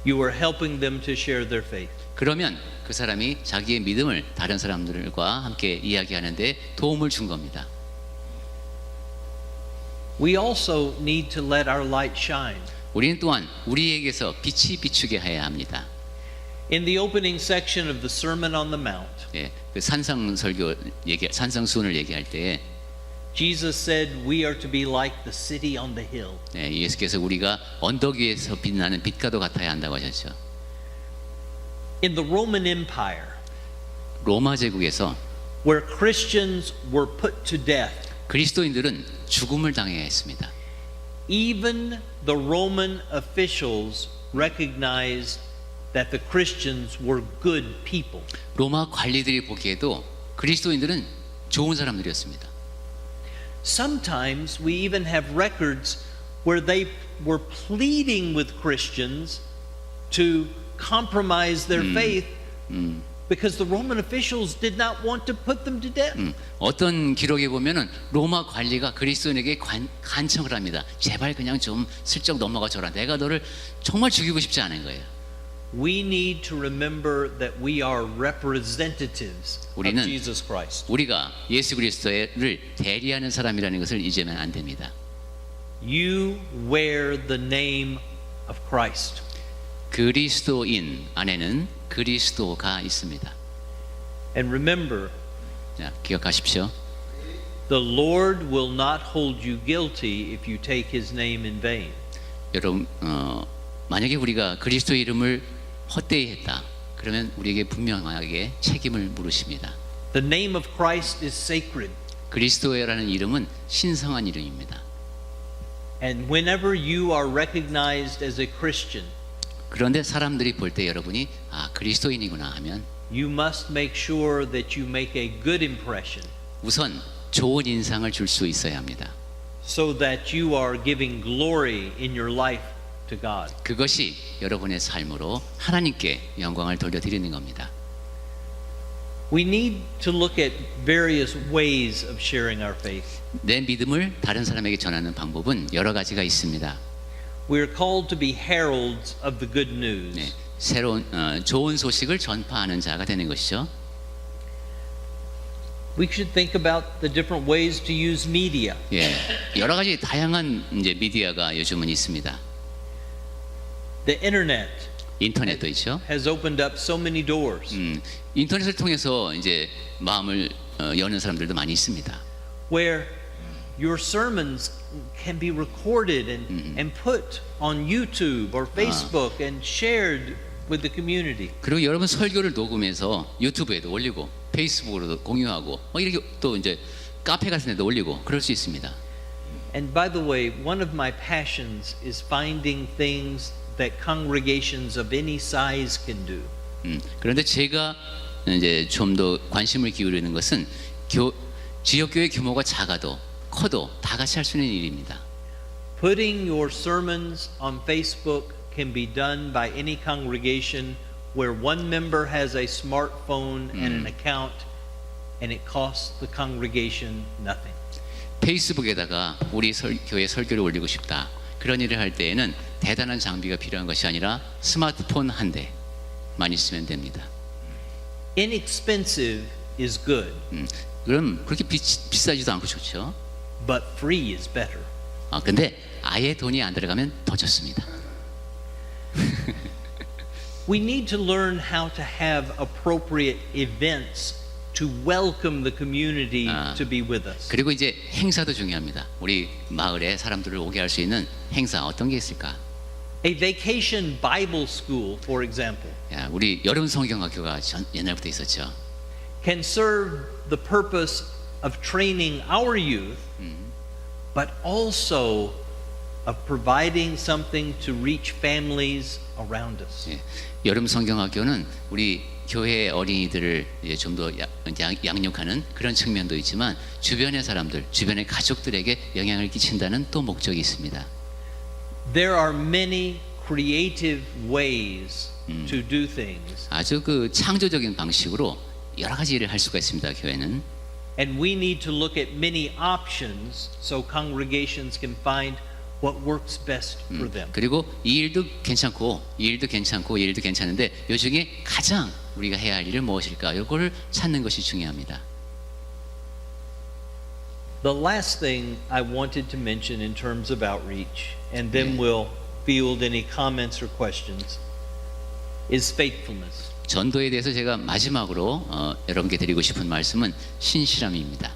you are helping them to share their faith. 그러면 그 사람이 자기의 믿음을 다른 사람들과 함께 이야기하는데 도움을 준 겁니다. We also need to let our light shine. 우리는 또한 우리에게서 빛이 비추게 해야 합니다. In the opening section of the Sermon on the Mount, 예, 그 산상수훈을 얘기할 때 Jesus said we are to be like the city on the hill. 예, 예수께서 우리가 언덕 위에서 빛나는 빛과도 같아야 한다고 하셨죠. In the Roman Empire, 로마 제국에서 where Christians were put to death, 그리스도인들은 죽음을 당해야 했습니다. even the Roman officials recognized that the Christians were good people. 로마 관리들이 보기에도 그리스도인들은 좋은 사람들이었습니다. Sometimes we even have records where they were pleading with Christians to compromise their faith because the Roman officials did not want to put them to death. 어떤 기록에 보면은 로마 관리가 그리스도인에게 간청을 합니다. 제발 그냥 좀 슬쩍 넘어가 줘라. 내가 너를 정말 죽이고 싶지 않은 거예요. We need to remember that we are representatives of 우리는 Jesus Christ. 우리가 예수 그리스도를 대리하는 사람이라는 것을 잊으면 안 됩니다. You wear the name of Christ. 그리스도인 안에는 그리스도가 있습니다. And remember, 자, 기억하십시오. the Lord will not hold you guilty if you take his name in vain. 여러분, 만약에 우리가 그리스도의 이름을 헛되이 했다. 그러면 우리에게 분명하게 책임을 물으십니다. The name of Christ is sacred. 그리스도라는 이름은 신성한 이름입니다. And whenever you are recognized as a Christian, 그런데 사람들이 볼 때 여러분이 그리스도인이구나 하면 you must make sure that you make a good impression 우선 좋은 인상을 줄 수 있어야 합니다. so that you are giving glory in your life to God. 그것이 여러분의 삶으로 하나님께 영광을 돌려드리는 겁니다. We need to look at various ways of sharing our faith. 내 믿음을 다른 사람에게 전하는 방법은 여러 가지가 있습니다. We are called to be heralds of the good news. 네, 새로운 좋은 소식을 전파하는 자가 되는 것이죠. We should think about the different ways to use media. 예, 여러 가지 다양한 이제 미디어가 요즘은 있습니다. The internet 인터넷도 있죠. has opened up so many doors 인터넷을 통해서 이제 마음을 여는 사람들도 많이 있습니다. where your sermons can be recorded and put on YouTube or Facebook and shared with the community. 그리고 여러분 설교를 녹음해서 유튜브에도 올리고 페이스북으로도 공유하고 이렇게 또 이제 카페 같은 데도 올리고 그럴 수 있습니다. And by the way, one of my passions is finding things that congregations of any size can do. 그런데 제가 이제 좀 더 관심을 기울이는 것은 지역교회 규모가 작아도 커도 다 같이 할 수 있는 일입니다. Putting your sermons on Facebook can be done by any congregation where one member has a smartphone and an account and it costs the congregation nothing. 페이스북에다가 우리 교회 설교를 올리고 싶다. 그런 일을 할 때에는 대단한 장비가 필요한 것이 아니라 스마트폰 한 대만 있으면 됩니다. Inexpensive is good, 그럼 그렇게 비싸지도 않고 좋죠. but free is better. 근데 아예 돈이 안 들어가면 더 좋습니다. We need to learn how to have appropriate events to welcome the community to be with us. 그리고 이제 행사도 중요합니다. 우리 마을에 사람들을 오게 할 수 있는 행사 어떤 게 있을까? A vacation Bible school, for example, 야, 우리 여름 성경학교가 옛날부터 있었죠. can serve the purpose of training our youth, but also of providing something to reach families around us. 예, 여름 성경학교는 우리 교회 어린이들을 좀 더 양육하는 그런 측면도 있지만 주변의 사람들, 주변의 가족들에게 영향을 끼친다는 또 목적이 있습니다. There are many creative ways to do things, 아주 그 창조적인 방식으로 여러 가지 일을 할 수가 있습니다. 교회는. and we need to look at many options so congregations can find what works best for them. 그리고 이 일도 괜찮고 이 일도 괜찮고 이 일도 괜찮은데 이 중에 가장 우리가 해야 할 일은 무엇일까? 이거를 찾는 것이 중요합니다. The last thing I wanted to mention in terms of outreach, and then we'll field any comments or questions, is faithfulness. 전도에 대해서 제가 마지막으로 여러분께 드리고 싶은 말씀은 신실함입니다.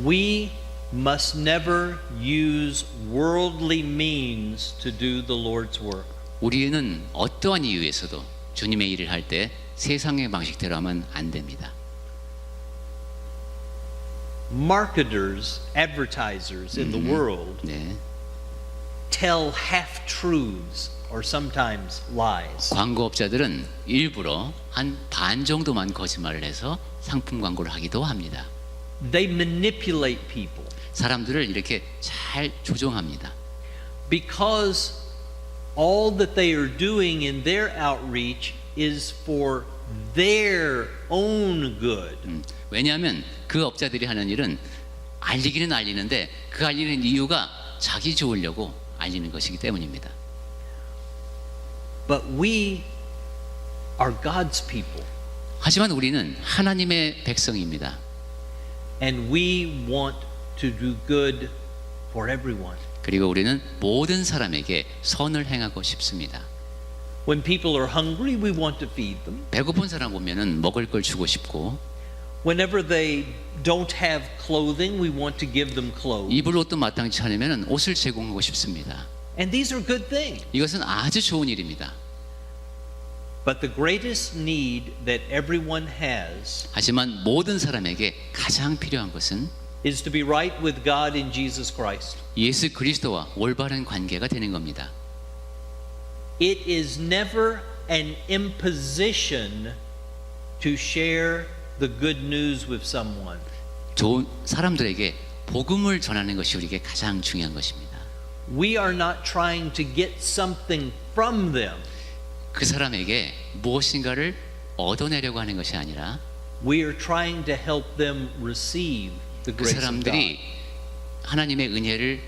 We must never use worldly means to do the Lord's work. 우리는 어떠한 이유에서도 주님의 일을 할 때 세상의 방식대로 하면 안 됩니다. Marketers, advertisers in the world 네. tell half truths or sometimes lies. 광고업자들은 일부러 한 반 정도만 거짓말을 해서 상품 광고를 하기도 합니다. They manipulate people 사람들을 이렇게 잘 조종합니다. because all that they are doing in their outreach is for their own good. 왜냐하면 그 업자들이 하는 일은 알리기는 알리는데 그 알리는 이유가 자기 좋으려고 알리는 것이기 때문입니다. But we are God's people, 하지만 우리는 하나님의 백성입니다. and we want to do good for everyone. 그리고 우리는 모든 사람에게 선을 행하고 싶습니다. When people are hungry, we want to feed them. 배고픈 사람 보면은 먹을 걸 주고 싶고 Whenever they don't have clothing, we want to give them clothes. 입을 옷도 마땅치 않으면 옷을 제공하고 싶습니다. And these are good things. 이것은 아주 좋은 일입니다. But the greatest need that everyone has 하지만 모든 사람에게 가장 필요한 것은 is to be right with God in Jesus Christ. 예수 그리스도와 올바른 관계가 되는 겁니다. It is never an imposition to share the good news with someone. 좋은 사람들에게 복음을 전하는 것이 우리에게 가장 중요한 것입니다. We are not trying to get something from them. 그 사람에게 무엇인가를 얻어내려고 하는 것이 아니라 We are trying to help them receive the 그 grace of God. 사람들이 하나님의 은혜를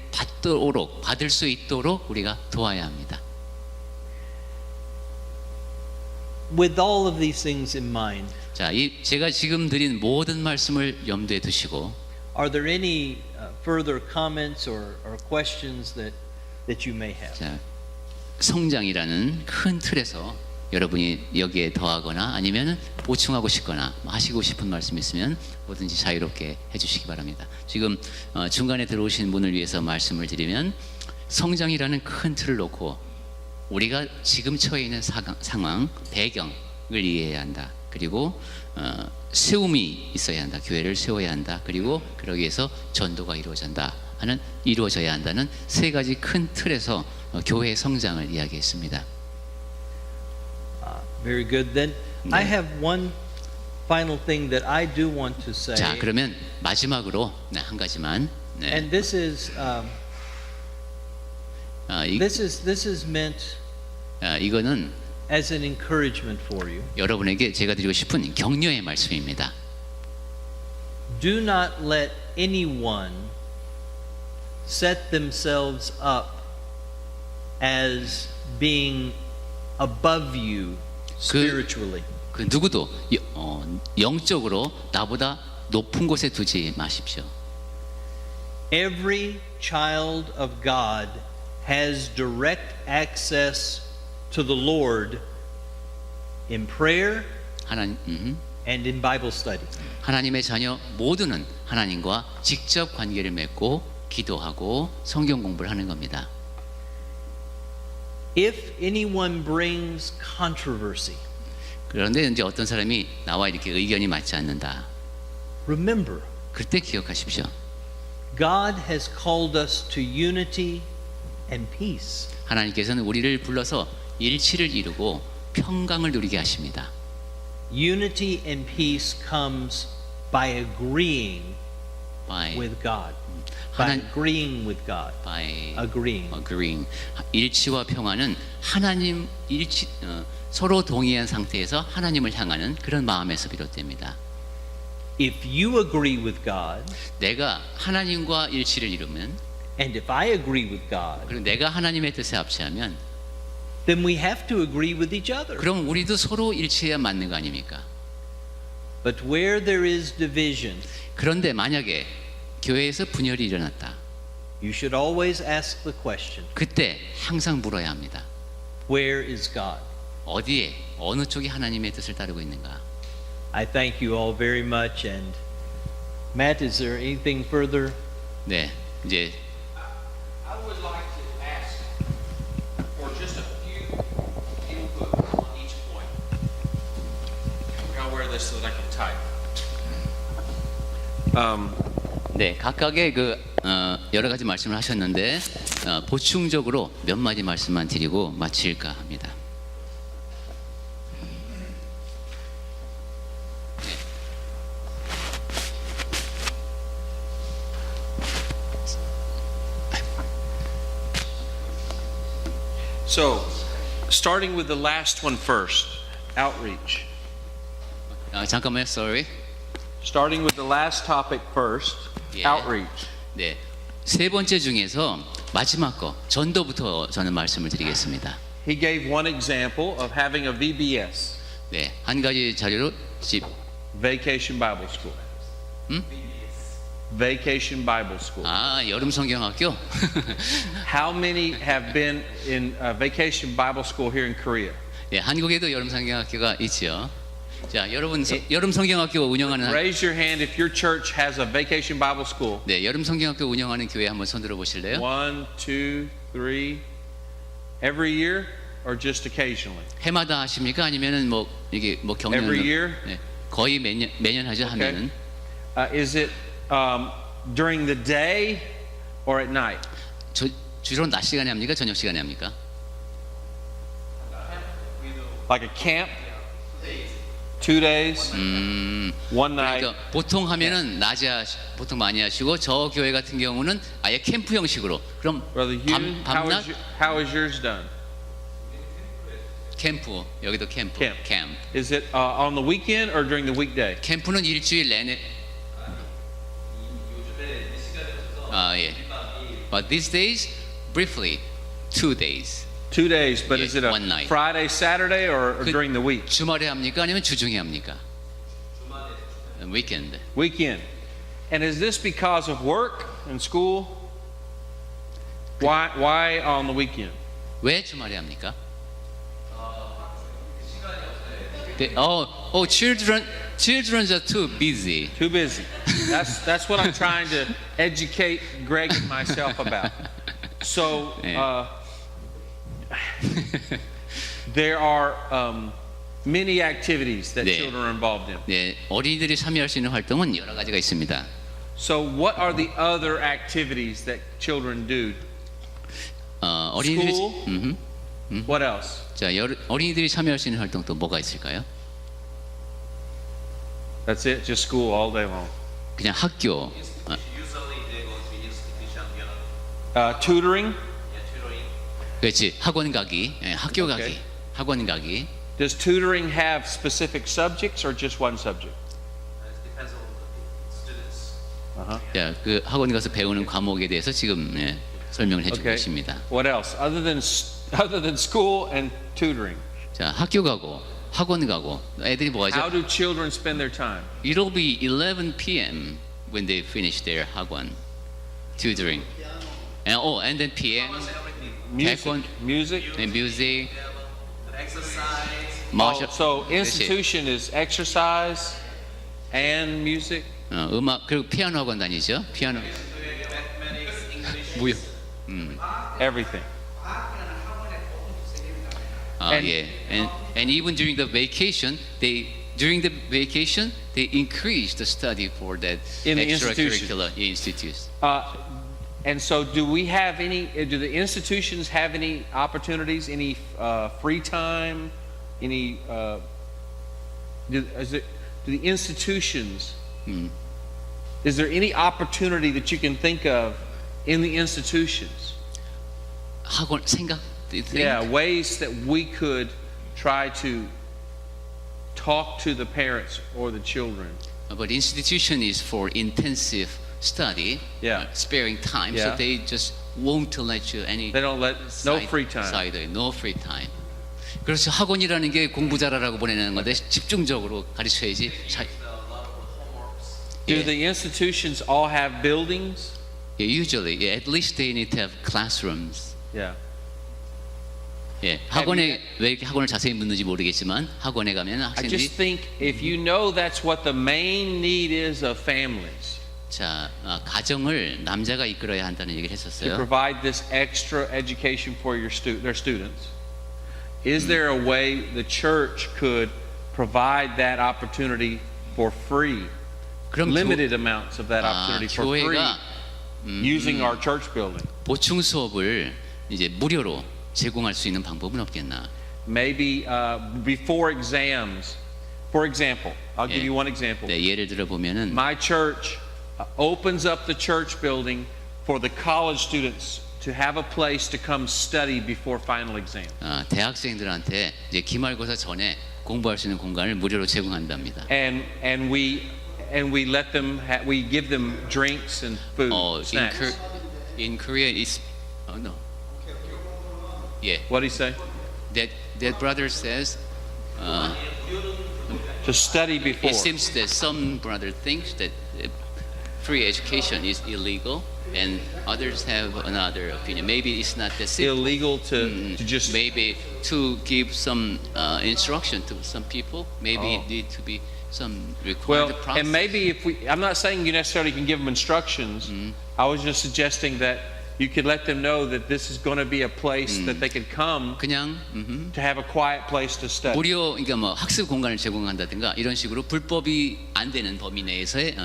받을 수 있도록 우리가 도와야 합니다. With all of these things in mind, 자, 제가 지금 드린 모든 말씀을 염두에 두시고 are there any further comments or questions that you may have? 자, 성장이라는 큰 틀에서 여러분이 여기에 더하거나 아니면 보충하고 싶거나 하시고 싶은 말씀 있으면 뭐든지 자유롭게 해주시기 바랍니다. 지금 중간에 들어오신 분을 위해서 말씀을 드리면 성장이라는 큰 틀을 놓고 우리가 지금 처해 있는 상황, 배경을 이해해야 한다. 그리고 세움이 있어야 한다. 교회를 세워야 한다. 그리고 그러기 위해서 전도가 이루어져야 한다는 세 가지 큰 틀에서 교회의 성장을 이야기했습니다. Very good. Then I have one final thing that I do want to say. 자, 그러면 마지막으로 한 가지만. 네. And this is this is meant 이거는 as an encouragement for you. 여러분에게 제가 드리고 싶은 격려의 말씀입니다. Do not let anyone set themselves up as being above you spiritually. 그 누구도 영적으로 나보다 높은 곳에 두지 마십시오. Every child of God has direct access to the Lord in prayer and in Bible study. 하나님의 자녀 모두는 하나님과 직접 관계를 맺고 기도하고 성경 공부를 하는 겁니다. If anyone brings controversy, 그런데 이제 어떤 사람이 나와 이렇게 의견이 맞지 않는다. remember, 그때 기억하십시오. God has called us to unity and peace. 하나님께서는 우리를 불러서 일치를 이루고 평강을 누리게 하십니다. unity and peace comes by agreeing by with God. By 하나- agreeing with God. by Agreeing. 일치와 평화는 하나님 서로 동의한 상태에서 하나님을 향하는 그런 마음에서 비롯됩니다. If you agree with God, 내가 하나님과 일치를 이루면 and if I agree with God, 그리고 내가 하나님의 뜻에 합치하면 then we have to agree with each other. 그럼 우리도 서로 일치해야 맞는 거 아닙니까? But where there is division, 그런데 만약에 교회에서 분열이 일어났다. you should always ask the question, 그때 항상 물어야 합니다. where is God? 어디에 어느 쪽이 하나님의 뜻을 따르고 있는가? I thank you all very much. And Matt, is there anything further? 네, 이제 I would like to ask for just a few input on each point. I'll wear this so that I can type. 네, 각각의 여러 가지 말씀을 하셨는데 보충적으로 몇 마디 말씀만 드리고 마칠까 합니다. So, starting with the last one first, outreach. 잠깐만요, sorry. Starting with the last topic first, Yeah. outreach. 네, 세 번째 중에서 마지막 거 전도부터 저는 말씀을 드리겠습니다. He gave one example of having a VBS, 네, 한 가지 자료로 Vacation Bible School. Vacation Bible School. 여름 성경학교. How many have been in Vacation Bible School here in Korea? 예, 한국에도 여름 성경학교가 있죠. 자, 여러분 여름 성경학교 운영하는 Raise your hand if your church has a Vacation Bible School. 네, 여름 성경학교 운영하는 교회 한번 손 들어 보실래요? 1, 2, 3. Every year or just occasionally? 해마다 하십니까? 아니면은 뭐 이게 뭐 경년 Every year? 네, 거의 매년 하죠. 하면은 Is it during the day or at night? 주로 낮 시간에 합니까? 저녁 시간에 합니까? Like a camp? 2 days? One night? 그러니까 보통 하면은 낮에 보통 많이 하시고 저 교회 같은 경우는 아예 캠프 형식으로. 그럼 Brother Hugh, 밤낮 how is yours done? 캠프 여기도 캠프. Camp. Is it on the weekend or during the weekday? 캠프는 일주일 내내. 예. But these days, briefly, 2 days. 2 days, but Yeah, is it a one night. Friday, Saturday, or during the week? 주말에 합니까? 아니면 주중에 합니까? Weekend. Weekend. And is this because of work and school? Why on the weekend? 왜 주말에 합니까? 네, children are too busy. Too busy. That's what I'm trying to educate Greg and myself about. So there are many activities that 네. children are involved in. 네, 어린이들이 참여할 수 있는 활동은 여러 가지가 있습니다. So what are the other activities that children do? 어린이들이 School? What else? 자, 어린이들이 참여할 수 있는 활동 또 뭐가 있을까요? That's it. Just school all day long. 그냥 학교. Usually they go to institution, Tutoring. 그렇지. 학원 가기, 학교 가기, Okay. 학원 가기. Does tutoring have specific subjects or just one subject? It depends on the students. 자, 그 학원 가서 배우는 과목에 대해서 지금 설명을 해주고 Okay. 계십니다. What else other than school and tutoring? 자, 학교 가고 학원 가고 애들이 뭐 How 하죠? do children spend their time? It'll be 11 p.m. when they finish their 학원 tutoring. And then piano, Music. Taekwondo. Music. and music, Exercise, martial. So 그렇지. institution is exercise and music. 음악 그리고 피아노 학원 다니죠? 피아노, mathematics, English. 무용. Everything. And- 예. And even during the vacation, they increase the study for that In the extracurricular institutes. And so, do the institutions have any opportunities, any free time, any do the institutions, is there any opportunity that you can think of in the institutions? 학원 생각? Do you think? Yeah, ways that we could try to talk to the parents or the children. But institution is for intensive study, Yeah. sparing time, Yeah. so they just won't let you any. They don't let no free time. no free time. 그래서 학원이라는 게 공부 잘하라고 보내는 건데 집중적으로 가르쳐야지. Do the institutions all have buildings? Usually, at least they need to have classrooms. Yeah. 예, 학원에 왜 이렇게 학원을 자세히 묻는지 모르겠지만 학원에 가면 I 학생들이 just think if you know that's what the main need is of families, 자 가정을 남자가 이끌어야 한다는 얘기를 to 했었어요. provide this extra education for their students, is there a way the church could provide that opportunity for free? 그럼 Limited amounts of that opportunity for free 교회가 using our church building. 보충 수업을 이제 무료로 제공할 수 있는 방법은 없겠나? Maybe before exams. For example, I'll give 예. you one example. 네, 예를 들어 보면은 My church opens up the church building for the college students to have a place to come study before final exam. 대학생들한테 이제 기말고사 전에 공부할 수 있는 공간을 무료로 제공한답니다. And we let them we give them drinks and food, snacks. In Korea, it's no. Yeah, What do you say? that brother says. To study before. It seems that some brother thinks that free education is illegal, and others have another opinion. Maybe it's not that simple. Illegal to just Maybe to give some instruction to some people. Maybe it need to be some required well, process. and maybe if I'm not saying you necessarily can give them instructions. I was just suggesting that you could let them know that this is going to be a place that they could come 그냥 to have a quiet place to study. 무료 그러니까 뭐 학습 공간을 제공한다든가 이런 식으로 불법이 안 되는 범위 내에서의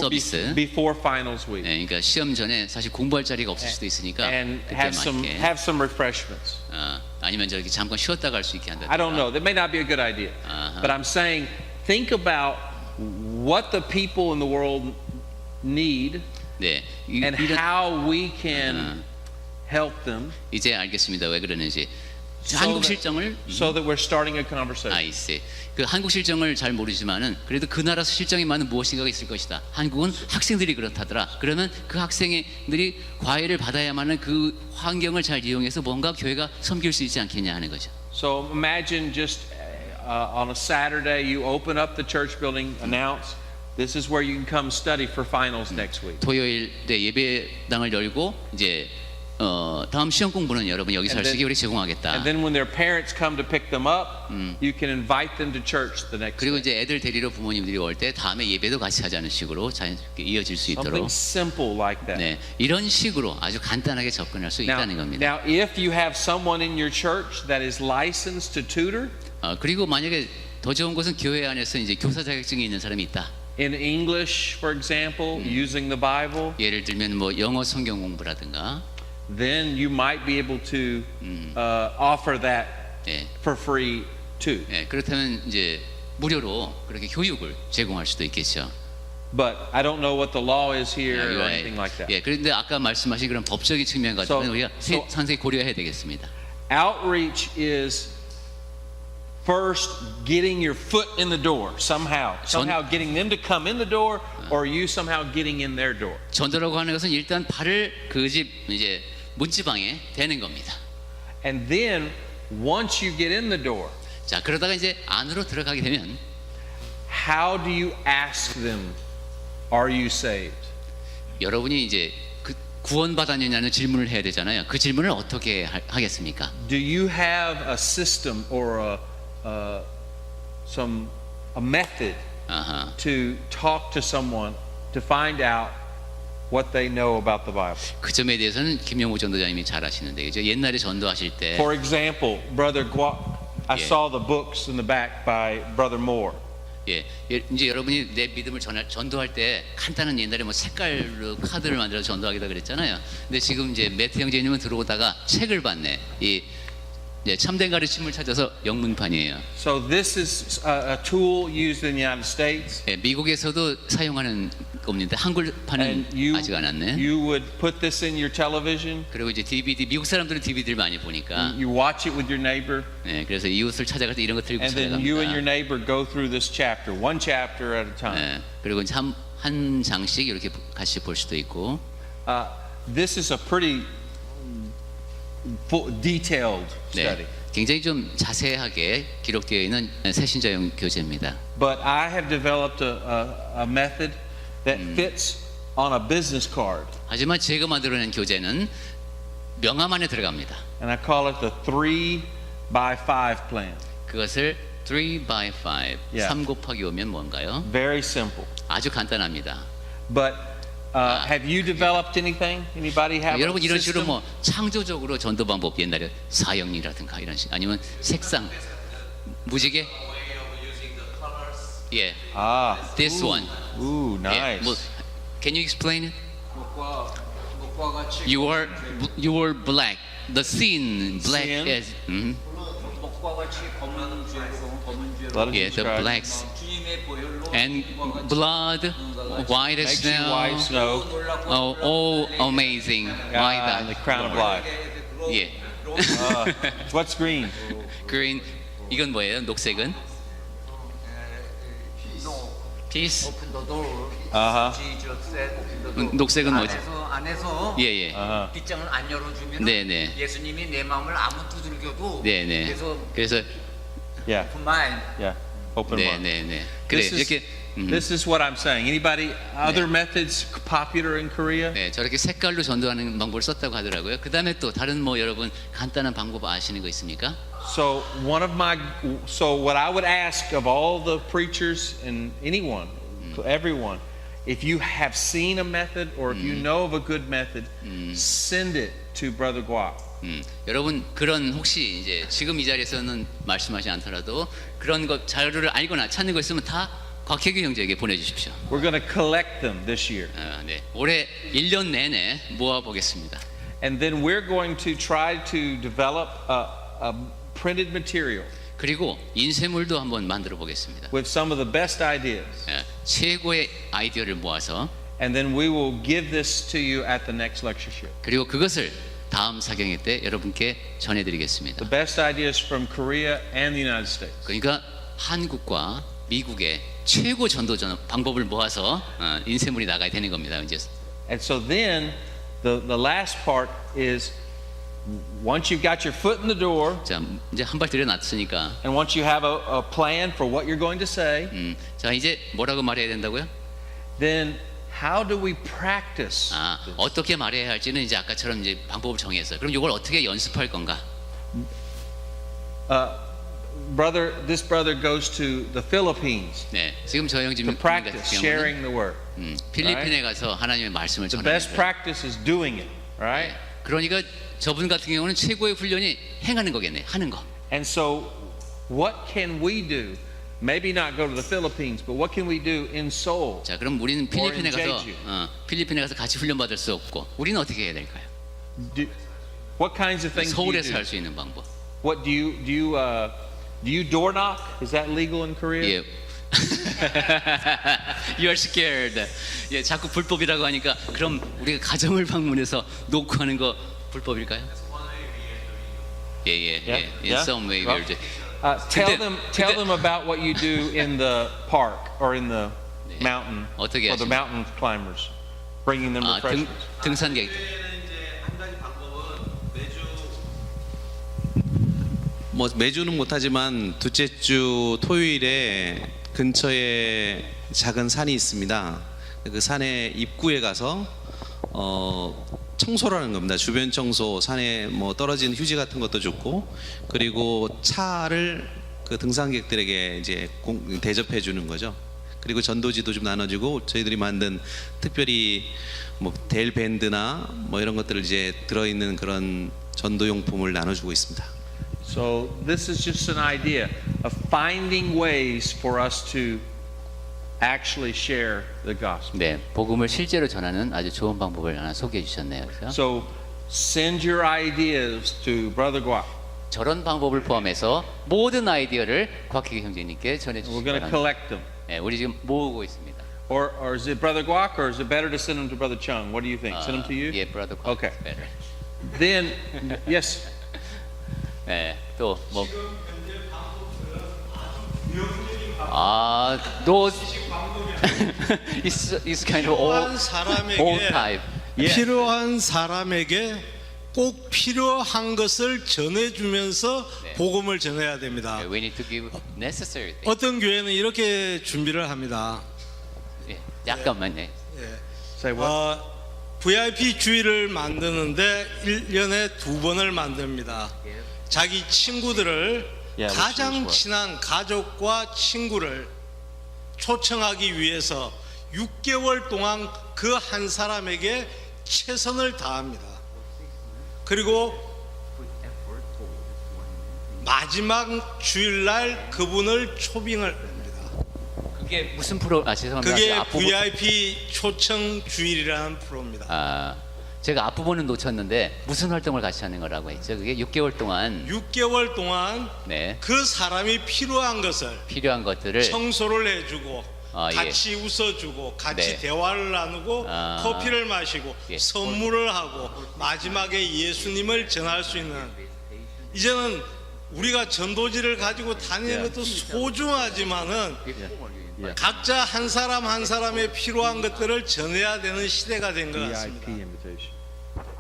서비스. Before finals week. 네, 그러니까 시험 전에 사실 공부할 자리가 없을 수도 있으니까 And 그때 맞게 have some refreshments. 아니면 저렇게 잠깐 쉬었다 갈 수 있게 한다든가. I don't know. That may not be a good idea. But I'm saying think about what the people in the world need 네, and how we can help them 이제 알겠습니다. 왜 그러는지. so 한국 that, 실정을 so that we're starting a conversation. 아이씨. 그 한국 실정을 잘 모르지만은 그래도 그 나라 실정에 맞는 무엇인가가 있을 것이다. 한국은 학생들이 그렇다더라. 그러면 그 학생들이 과외를 받아야만은 그 환경을 잘 이용해서 뭔가 교회가 섬길 수 있지 않겠냐 하는 거죠. So imagine just on a Saturday you open up the church building, announce this is where you can come study for finals next week. 토요일 때 예배당을 열고 이제 다음 시험 공부는 여러분 여기서 할 수 있게 우리 제공하겠다. And then when their parents come to pick them up, you can invite them to church the next 그리고 day. 이제 애들 데리러 부모님들이 올 때 다음에 예배도 같이 하자는 식으로 자연스럽게 이어질 수 Something 있도록 simple like that. 네, 이런 식으로 아주 간단하게 접근할 수 있다는 겁니다. Now, if you have someone in your church that is licensed to tutor 그리고 만약에 더 좋은 것은 교회 안에서 이제 교사 자격증이 있는 사람이 있다. in English, for example, using the Bible, 예를 들면 뭐 영어 성경 공부라든가 then you might be able to offer that 예, for free too. 예, 그렇다면 이제 무료로 그렇게 교육을 제공할 수도 있겠죠. But I don't know what the law is here 예, or anything like that. 예, 그런데 아까 말씀하신 그런 법적인 측면 가지고는 우리가 so- 상세히 고려해야 되겠습니다. Outreach is first getting your foot in the door somehow getting them to come in the door, or you somehow getting in their door. 전도라고 하는 것은 일단 발을 그 집 이제 문지방에 대는 겁니다. And then once you get in the door, 자, 그러다가 이제 안으로 들어가게 되면 how do you ask them, are you saved? 여러분이 이제 그 구원받았느냐는 질문을 해야 되잖아요. 그 질문을 어떻게 하겠습니까? Do you have a system or a method 아하. to talk to someone to find out what they know about the Bible? 그 점에 대해서는 김영호 전도자님이 잘 아시는데 이제 옛날에 전도하실 때 For example, I Yeah. saw the books in the back by Brother Moore. 예, 이제 여러분이 내 믿음을 전도할 때 간단한 옛날에 뭐 색깔로 카드를 만들어서 전도하기다 그랬잖아요. 근데 지금 이제 매트 형제님은 들어오다가 책을 봤네. 이 예, 참된 가르침을 찾아서 영문판이에요. So this is a tool used in the United States. 예, 미국에서도 사용하는 겁니다. 한글판은 And you, 아직 안 왔네. you would put this in your television. 그리고 이제 DVD, 미국 사람들은 DVD를 많이 보니까, You watch it with your neighbor. 예, 그래서 이웃을 찾아갈 때 이런 거 들고 And then you and your 찾아갑니다. neighbor go through this chapter, one chapter at a time. 예, 그리고 이제 한 장씩 이렇게 같이 볼 수도 있고, This is a pretty detailed study. 네, 굉장히 좀 자세하게 기록되어 있는 새신자용 교재입니다. But I have developed a method that fits on a business card. 하지만 제가 만들어낸 교재는 명함 안에 들어갑니다. And I call it the 3x5 plan. 그것을 3x5, Yeah. 3 곱하기 5면 뭔가요? Very simple. 아주 간단합니다. But have you developed anything? Anybody have 여러분 a 이런 식으로 system? 뭐 창조적으로 전도 방법 옛날에 사형리라든가 이런 식 아니면 색상 무지개 way of using the colors. 예 this ooh, one Ooh, 예, nice. 뭐 can you explain it? 목과 같이 You are black the sin black Sin. is 목과 같이 검은 죄로 검은 죄로 Let it yeah the describe. blacks 주님의 보혈로 and 목과 같이 blood white as Makes you white as snow snow. oh amazing why And the that crown of life. 예 What's green? green 이건 뭐예요 녹색은 peace 오픈 더 도어 Uh-huh. 지저스 오픈 더 도어 녹색은 뭐지? 안에서 예예 Uh-huh. 빗장을 안 열어주면 네네. 예수님이 내 마음을 아무 두들겨도 네네 그래서 Yeah, open mind yeah. Open mind. 네네네 그래 This is, 이렇게 this is what I'm saying. Anybody, other methods popular in Korea? 네 저렇게 색깔로 전도하는 방법을 썼다고 하더라고요. 그 다음에 또 다른 뭐 여러분 간단한 방법 아시는 거 있습니까? So so what I would ask of all the preachers and anyone, everyone, if you have seen a method or if you know of a good method, send it to Brother Guap. 여러분 그런 혹시 이제 지금 이 자리에서는 말씀하지 않더라도 그런 것 자료를 알거나 찾는 거 있으면 다 곽혜규 형제에게 보내주십시오. We're going to collect them this year. 네 올해 1년 내내 모아 보겠습니다. And then we're going to try to develop a printed material 그리고 인쇄물도 한번 만들어 보겠습니다. with some of the best ideas. 최고의 아이디어를 모아서 And then we will give this to you at the next lectureship. 그리고 그것을 다음 사경회 때 여러분께 전해드리겠습니다. The best ideas from Korea and the United States. 그러니까 한국과 미국의 최고 전도 방법을 모아서 인쇄물이 나가야 되는 겁니다. 이제 And so then the last part is once you've got your foot in the door 자 이제 한 발 들여놨으니까 and once you have a plan for what you're going to say, 자 이제 뭐라고 말해야 된다고요? then how do we practice? 어떻게 말해야 할지는 이제 아까처럼 이제 방법을 정해서 그럼 이걸 어떻게 연습할 건가? This brother goes to the Philippines 네 지금 저 형 to 지금 practice 같은 sharing the word. 필리핀에 가서 하나님의 말씀을 The 전하는 best practice is doing it, right? 그러니까 저분 같은 경우는 최고의 훈련이 행하는 거겠네, 하는 거. And so what can we do? Maybe not go to the Philippines, but what can we do in Seoul? 자, 그럼 우리는 필리핀에 Or in 가서 Jeju. 필리핀에 가서 같이 훈련 받을 수 없고, 우리는 어떻게 해야 될까요? What kinds of things do you 서울에서 do? 할 수 있는 방법. What do you door knock? Is that legal in Korea? 예. You are scared. 예, 자꾸 불법이라고 하니까 그럼 우리가 가정을 방문해서 노크하는 거 불법일까요? 예, 예, 예. In some way we are doing. Tell 근데- them about what you do in the park or in the 네. mountain 어떻게 for the 하시나요? mountain climbers, bringing them refreshments. 등산객. 이제 한 가지 방법은 매주 뭐 매주는 못하지만 둘째 주 토요일에 근처에 작은 산이 있습니다. 그 산의 입구에 가서 청소를 하는 겁니다. 주변 청소, 산에 뭐 떨어진 휴지 같은 것도 줍고, 그리고 차를 그 등산객들에게 이제 대접해 주는 거죠. 그리고 전도지도 좀 나눠주고, 저희들이 만든 특별히 뭐 델 밴드나 뭐 이런 것들을 이제 들어있는 그런 전도용품을 나눠주고 있습니다. So this is just an idea of finding ways for us to actually share the gospel. 네, 복음을 실제로 전하는 아주 좋은 방법을 하나 소개해 주셨네요. 그래서 So send your ideas to Brother Guap. 저런 방법을 포함해서 모든 아이디어를 곽희기 형제님께 We're 전해주시기 going to 바랍니다. collect them. 예, 우리 지금 모으고 있습니다. Or is it Brother Guac, or is it better to send them to Brother Chung? What do you think? Send them to you? 예, brother. Okay. better. Then, yes. 예, 또 뭐. 아, those is kind of 필요한 old 사람에게 type. 필요한 사람에게 꼭 필요한 것을 전해주면서 네. 복음을 전해야 됩니다. We need to give necessary things. 어떤 교회는 이렇게 준비를 합니다. 예, 잠깐만요. Say what? VIP 주일을 만드는데 1년에 2번을 만듭니다. 자기 친구들을 Yeah, 가장 that's 친한 가족과 친구를 초청하기 위해서 6개월 동안 그 한 사람에게 최선을 다합니다. 그리고 마지막 주일날 그분을 초빙을 합니다. 그게 무슨 프로? 아, 죄송합니다. 그게 앞부분- VIP 초청 주일이라는 프로입니다. 아, 제가 앞부분은 놓쳤는데 무슨 활동을 같이 하는 거라고 했죠? 그게 6개월 동안 6개월 동안 네, 그 사람이 필요한 것을 필요한 것들을 청소를 해주고 아, 예. 같이 웃어주고 같이 네. 대화를 나누고 아. 커피를 마시고 예. 선물을 하고 마지막에 예수님을 전할 수 있는, 이제는 우리가 전도지를 가지고 다니는 것도 소중하지만은 각자 한 사람 한 사람의 필요한 것들을 전해야 되는 시대가 된 것 같습니다. VIP invitation.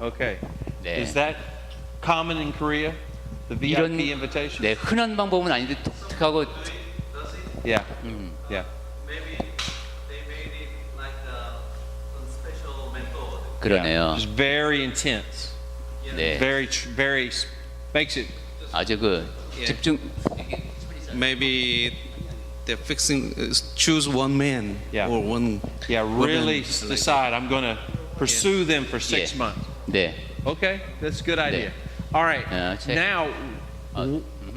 Okay. 네. Is that common in Korea? The 이런 VIP invitation? 네, 흔한 방법은 아닌데 독특하고 Yeah. Yeah. Maybe they made it like some special method. 그러네요. It's very intense. 네, Very makes it. 아주 그 집중. Maybe they're fixing choose one man Yeah. or one Yeah, woman, really like- decide I'm going to pursue them for 6 Yeah. months. 네. Okay, that's a good idea. All right. check. Now,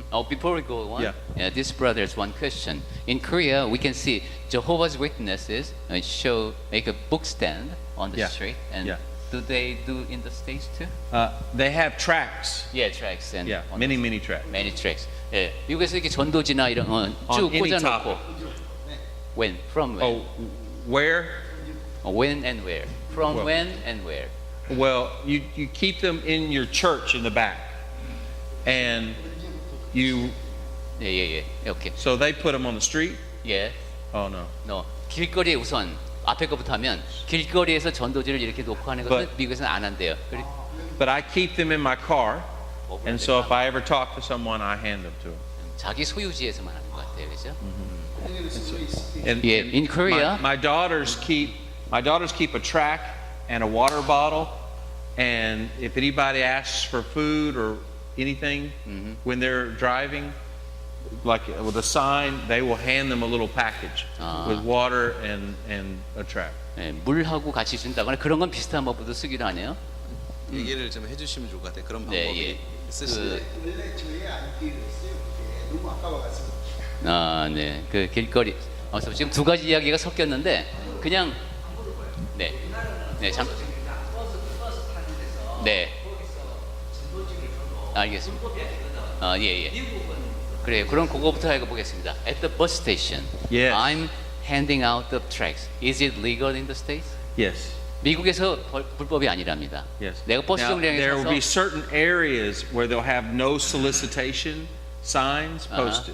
Oh, before we go on, Yeah. this brother has one question. In Korea, we can see Jehovah's Witnesses make a book stand on the Yeah. street, and Yeah. do they do in the States too? they have tracks. Yeah, tracks and Yeah, on many tracks. many tracks. 예, 미국에서 이렇게 전도지나 이런 쭉 On any 꽂아놓고 when, from when, Oh, where? when and where, from Well- when and where. Well, you keep them in your church in the back, and you 예, 오케이. so they put them on the street. 예, Oh no. no. 길거리에 우선 앞에 거부터 하면 길거리에서 전도지를 이렇게 놓고 하는 것은 But- 미국에서는 안 한대요. But I keep them in my car, and so if I ever talk to someone, I hand them to them. 자기 소유지에서만 하는 것 같아요, 그렇죠? And, Yeah, and in Korea- my daughters keep a track and a water bottle, and if anybody asks for food or anything when they're driving, like with a sign, they will hand them a little package with water and a track. 예, 물하고 같이 준다거나 그런 건 비슷한 방법도 쓰기도 하네요. 얘기를 좀 해주시면 좋을 것 같아요. 그런 네, 방법이 예. 있으시나요? 원래 저희 아이디를 써요. 너무 아까워가지고. 아, 네. 그 길거리. 그래서 지금 두 가지 이야기가 섞였는데 그냥 네, 네. 알겠습니다. 예. 그래요. 그럼 그거부터 해보겠습니다. At the bus station, Yes. I'm handing out the tracts. Is it legal in the States? Yes. 미국에서 불법이 아니랍니다. Yes. 내가 버스 Now, 정류장에 there will be 서서 certain areas where they'll have no solicitation signs posted,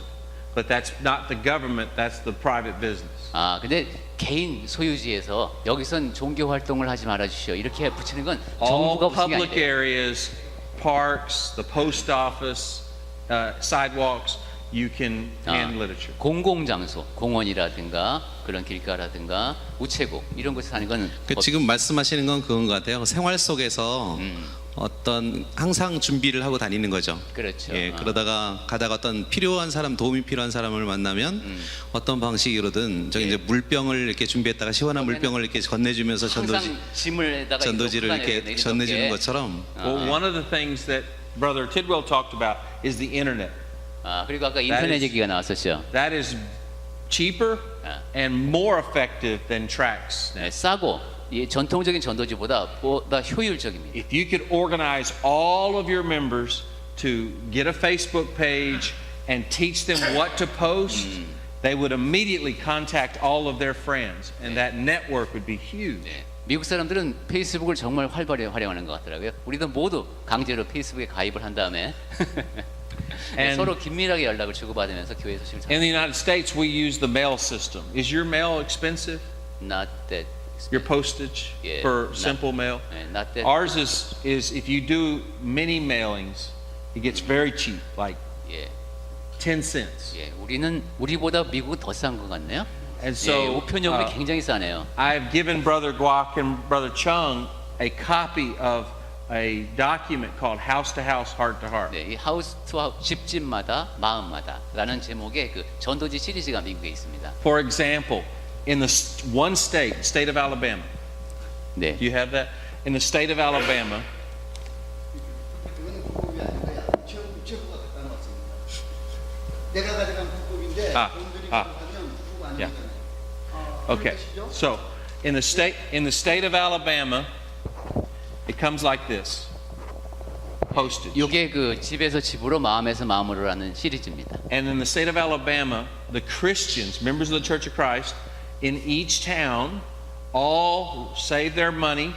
but that's not the government. That's the private business. 아, 근데 개인 소유지에서 여기선 종교 활동을 하지 말아 주시오. 이렇게 붙이는 건 All 정부가 붙인 게 public 아니에요. areas, parks, the post office, sidewalks, you can hand literature. 공공장소, 공원이라든가 그런 길가라든가 우체국 이런 곳에 사는 건 그 지금 말씀하시는 건 그건 것 같아요. 생활 속에서 어떤 항상 준비를 하고 다니는 거죠. 그렇죠. 예, 그러다가 가다가 어떤 필요한 사람, 도움이 필요한 사람을 만나면 어떤 방식으로든 저기 이제 물병을 이렇게 준비했다가 시원한 물병을 이렇게 건네주면서 항상 짐을에다가 전도지를 이렇게 전해주는 것처럼 Well, one of the things that Brother Tidwell talked about is the internet. 아, 그리고 아까 인터넷 is- 얘기가 나왔었죠. That is cheaper and more effective than tracts. 네, 싸고 이 전통적인 전도지보다 효율적입니다. If you could organize all of your members to get a Facebook page and teach them what to post, they would immediately contact all of their friends, and that network would be huge. 네. 미국 사람들은 페이스북을 정말 활발히 활용하는 것 같더라고요. 우리도 모두 강제로 페이스북에 가입을 한 다음에 And- 서로 긴밀하게 연락을 주고받으면서 교회 소식을 In 전하는 the United States, we use the mail system. Is your mail expensive? not that Your postage Yeah, for not- simple mail? 네, not that Ours is if you do many mailings, it gets very cheap, like 예, 10 cents. 예, 우리보다 미국은 더 싼 것 같네요. And 예, so 우편요금이 굉장히 싸네요. I've given Brother Guak and Brother Chung a copy of a document called House to House, Heart to Heart. 네, 이 하우스 투 하우스 집집마다 마음마다라는 제목의 그 전도지 시리즈가 미국에 있습니다. For example, in the one state of Alabama, 네, do you have that? In the state of Alabama, 이거는 불법이 아니고요. 우체부가 갖다 놨습니다. 내가 가져간 불법인데 돈들이 가면 불법 Yeah. 아니잖아요. okay. So in the state of Alabama, it comes like this. Postage. 이게 그 집에서 집으로 마음에서 마음으로라는 시리즈입니다. And in the state of Alabama, the Christians, members of the Church of Christ, in each town, all save their money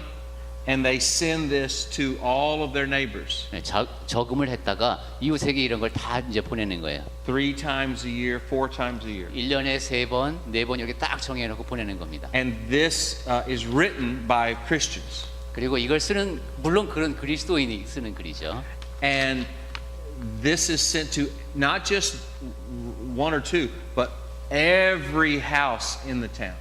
and they send this to all of their neighbors. 네, 저금을 했다가 이웃에게 이런 걸 다 이제 보내는 거예요. 3 times a year, 4 times a year. 1년에 3번, 4번 이렇게 딱 정해놓고 보내는 겁니다. And this is written by Christians. 그리고 이걸 쓰는 물론 그런 그리스도인이 쓰는 글이죠. And this is sent to not just 1 or 2, but every house in the town.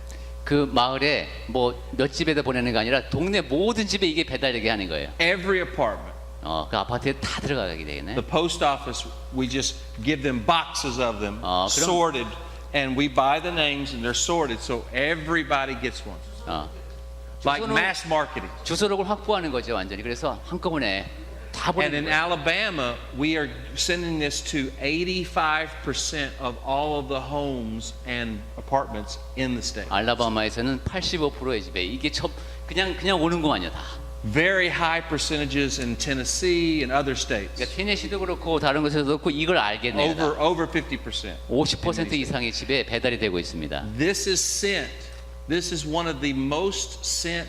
그 마을에 뭐 몇 집에다 보내는 게 아니라 동네 모든 집에 이게 배달되게 하는 거예요. Every apartment. 그 아파트에 다 들어가게 되겠네. The post office, we just give them boxes of them, 그럼- sorted, and we buy the names and they're sorted, so everybody gets one. Like 주소는- mass marketing. 주소록을 확보하는 거죠, 완전히. 그래서 한꺼번에 다 And 보내는 in 거예요. Alabama, we are sending this to 85% of all of the homes and apartments in the state. 알라바마에서는 85%의 집에 이게 그냥 오는구만요, 다. Very high percentages in Tennessee and other states. 그러니까 테네시도 그렇고 다른 곳에서도 그렇고 이걸 알겠네요. 다. Over 50%. 50% 이상의 집에 배달이 되고 있습니다. This is sent. This is one of the most sent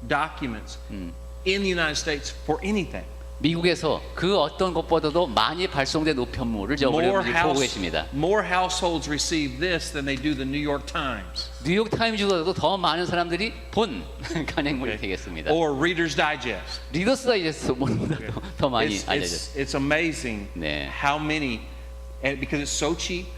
documents in the United States for anything. 미국에서 그 어떤 것보다도 많이 발송된 우편물을 저 우리가 보고 계십니다. More households receive this than they do the New York Times 뉴욕 타임즈보다도 더 많은 사람들이 본 간행물이 되겠습니다. or Reader's Digest. 리더스 다이제스트보다 더 많이 알려졌어요. It's amazing 네. how many, and because it's so cheap,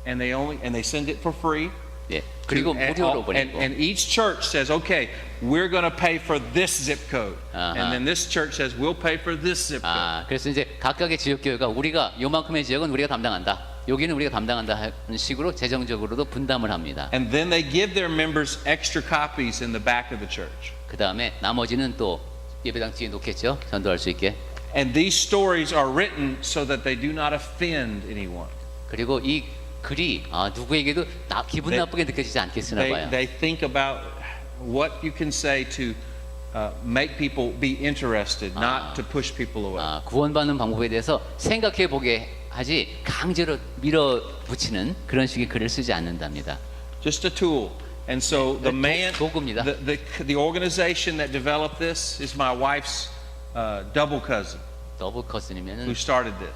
and they send it for free. 예. 그리고 무료로 보내고. And each church says, okay, we're going to pay for this zip code. And then this church says, we'll pay for this zip code. 그래서 이제 각각의 지역교회가 우리가 요만큼의 지역은 우리가 담당한다. 여기는 우리가 담당한다 하는 식으로 재정적으로도 분담을 합니다. And then they give their members extra copies in the back of the church. 그 다음에 나머지는 또 예배당 뒤에 놓겠죠. 전도할 수 있게. And these stories are written so that they do not offend anyone. 그리고 이 글이 누구에게도 기분 나쁘게 느껴지지 않게 쓰나 봐요. They think about what you can say to make people be interested, not to push people away. 구원받는 방법에 대해서 생각해 보게 하지 강제로 밀어붙이는 그런 식의 글을 쓰지 않는답니다. Just a tool. And so the man, 도구입니다. the organization that developed this is my wife's double cousin 더블 커슨이면은 who started this.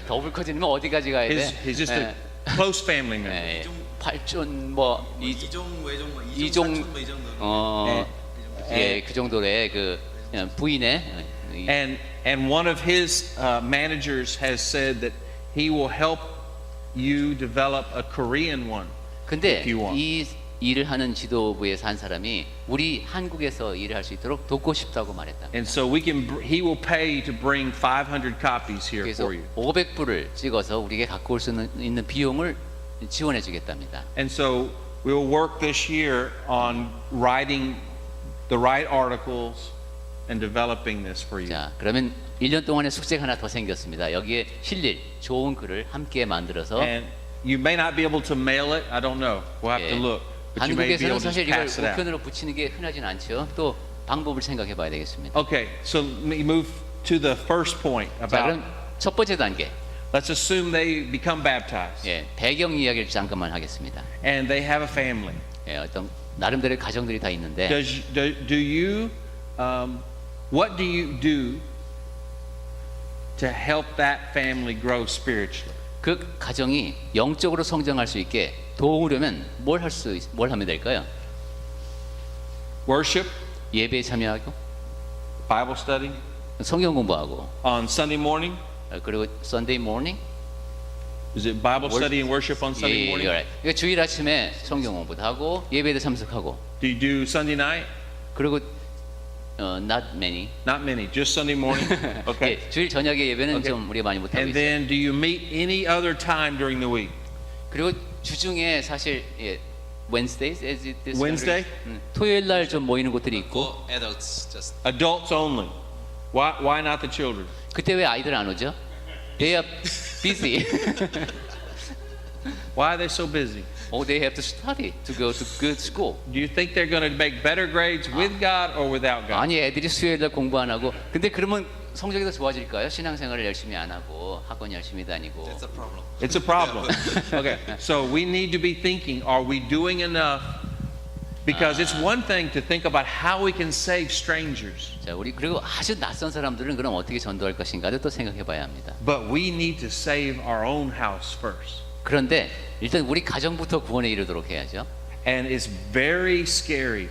더블 커슨이면 어디까지 가야 돼? He's just a close family member. 예, 팔촌 뭐 이종 외종 뭐 이종 이종 사촌 뭐 이 정도로. 예, 그 정도의 그 부인의 And one of his managers has said that he will help you develop a Korean one. 근데 if you want. 이 일을 하는 지도부에서 한 사람이 우리 한국에서 일을 할 수 있도록 돕고 싶다고 말했다. And so he will pay to bring 500 copies here 그래서 for you. 500불을 찍어서 우리에게 갖고 올 수 있는 비용을 지원해 주겠답니다. And so we'll work this year on writing the right articles and developing this for you. 자, 그러면 1년 동안의 숙제가 하나 더 생겼습니다. 여기에 실릴 좋은 글을 함께 만들어서 And you may not be able to mail it. I don't know. We'll have 예, to look. But you may be 한국에서는 able to 사실 just 이걸 pass it out. 우편으로 붙이는 게 흔하진 않죠. 또 방법을 생각해 봐야 되겠습니다. Okay, so let me move to the first point 자, about, 그럼 첫 번째 단계. let's assume they become baptized 예, 배경 이야기를 잠깐만 하겠습니다. and they have a family. 예, 어떤 나름대로의 가정들이 다 있는데 Do you what do you do to help that family grow spiritually? 그 가정이 영적으로 성장할 수 있게 도우려면 뭘 하면 될까요? Worship, 예배에 참여하고 Bible study 성경 공부하고 on Sunday morning. 그리고 Sunday morning Is it Bible study and worship on Sunday 예, morning? 그러니까 주일 아침에 성경 공부도 하고 예배에도 참석하고 Do you do Sunday night? 그리고 not many Not many, just Sunday morning. Okay. 예, 주일 저녁에 예배는 Okay. 좀 우리가 많이 못하고 And 있어요. then do you meet any other time during the week? 그리고 주중에 사실 예, Wednesdays, as it is Wednesday? 토요일 날 좀 모이는 곳들이 있고 For adults, just Adults only. Why not the children? 그때 왜 아이들 안 오죠? They are busy. Why are they so busy? Oh, they have to study to go to good school. Do you think they're going to make better grades with God or without God? 아니 애들이 수요일 날 공부 안 하고 근데 그러면 성적이 더 좋아질까요? 신앙생활을 열심히 안 하고 학원 열심히 다니고 it's a problem. It's a problem. Okay, so we need to be thinking, are we doing enough? Because it's one thing to think about how we can save strangers, 자, 우리 그리고 아주 낯선 사람들은 그럼 어떻게 전도할 것인가를 또 생각해 봐야 합니다. but we need to save our own house first. 그런데 일단 우리 가정부터 구원에 이르도록 해야죠. And it's very scary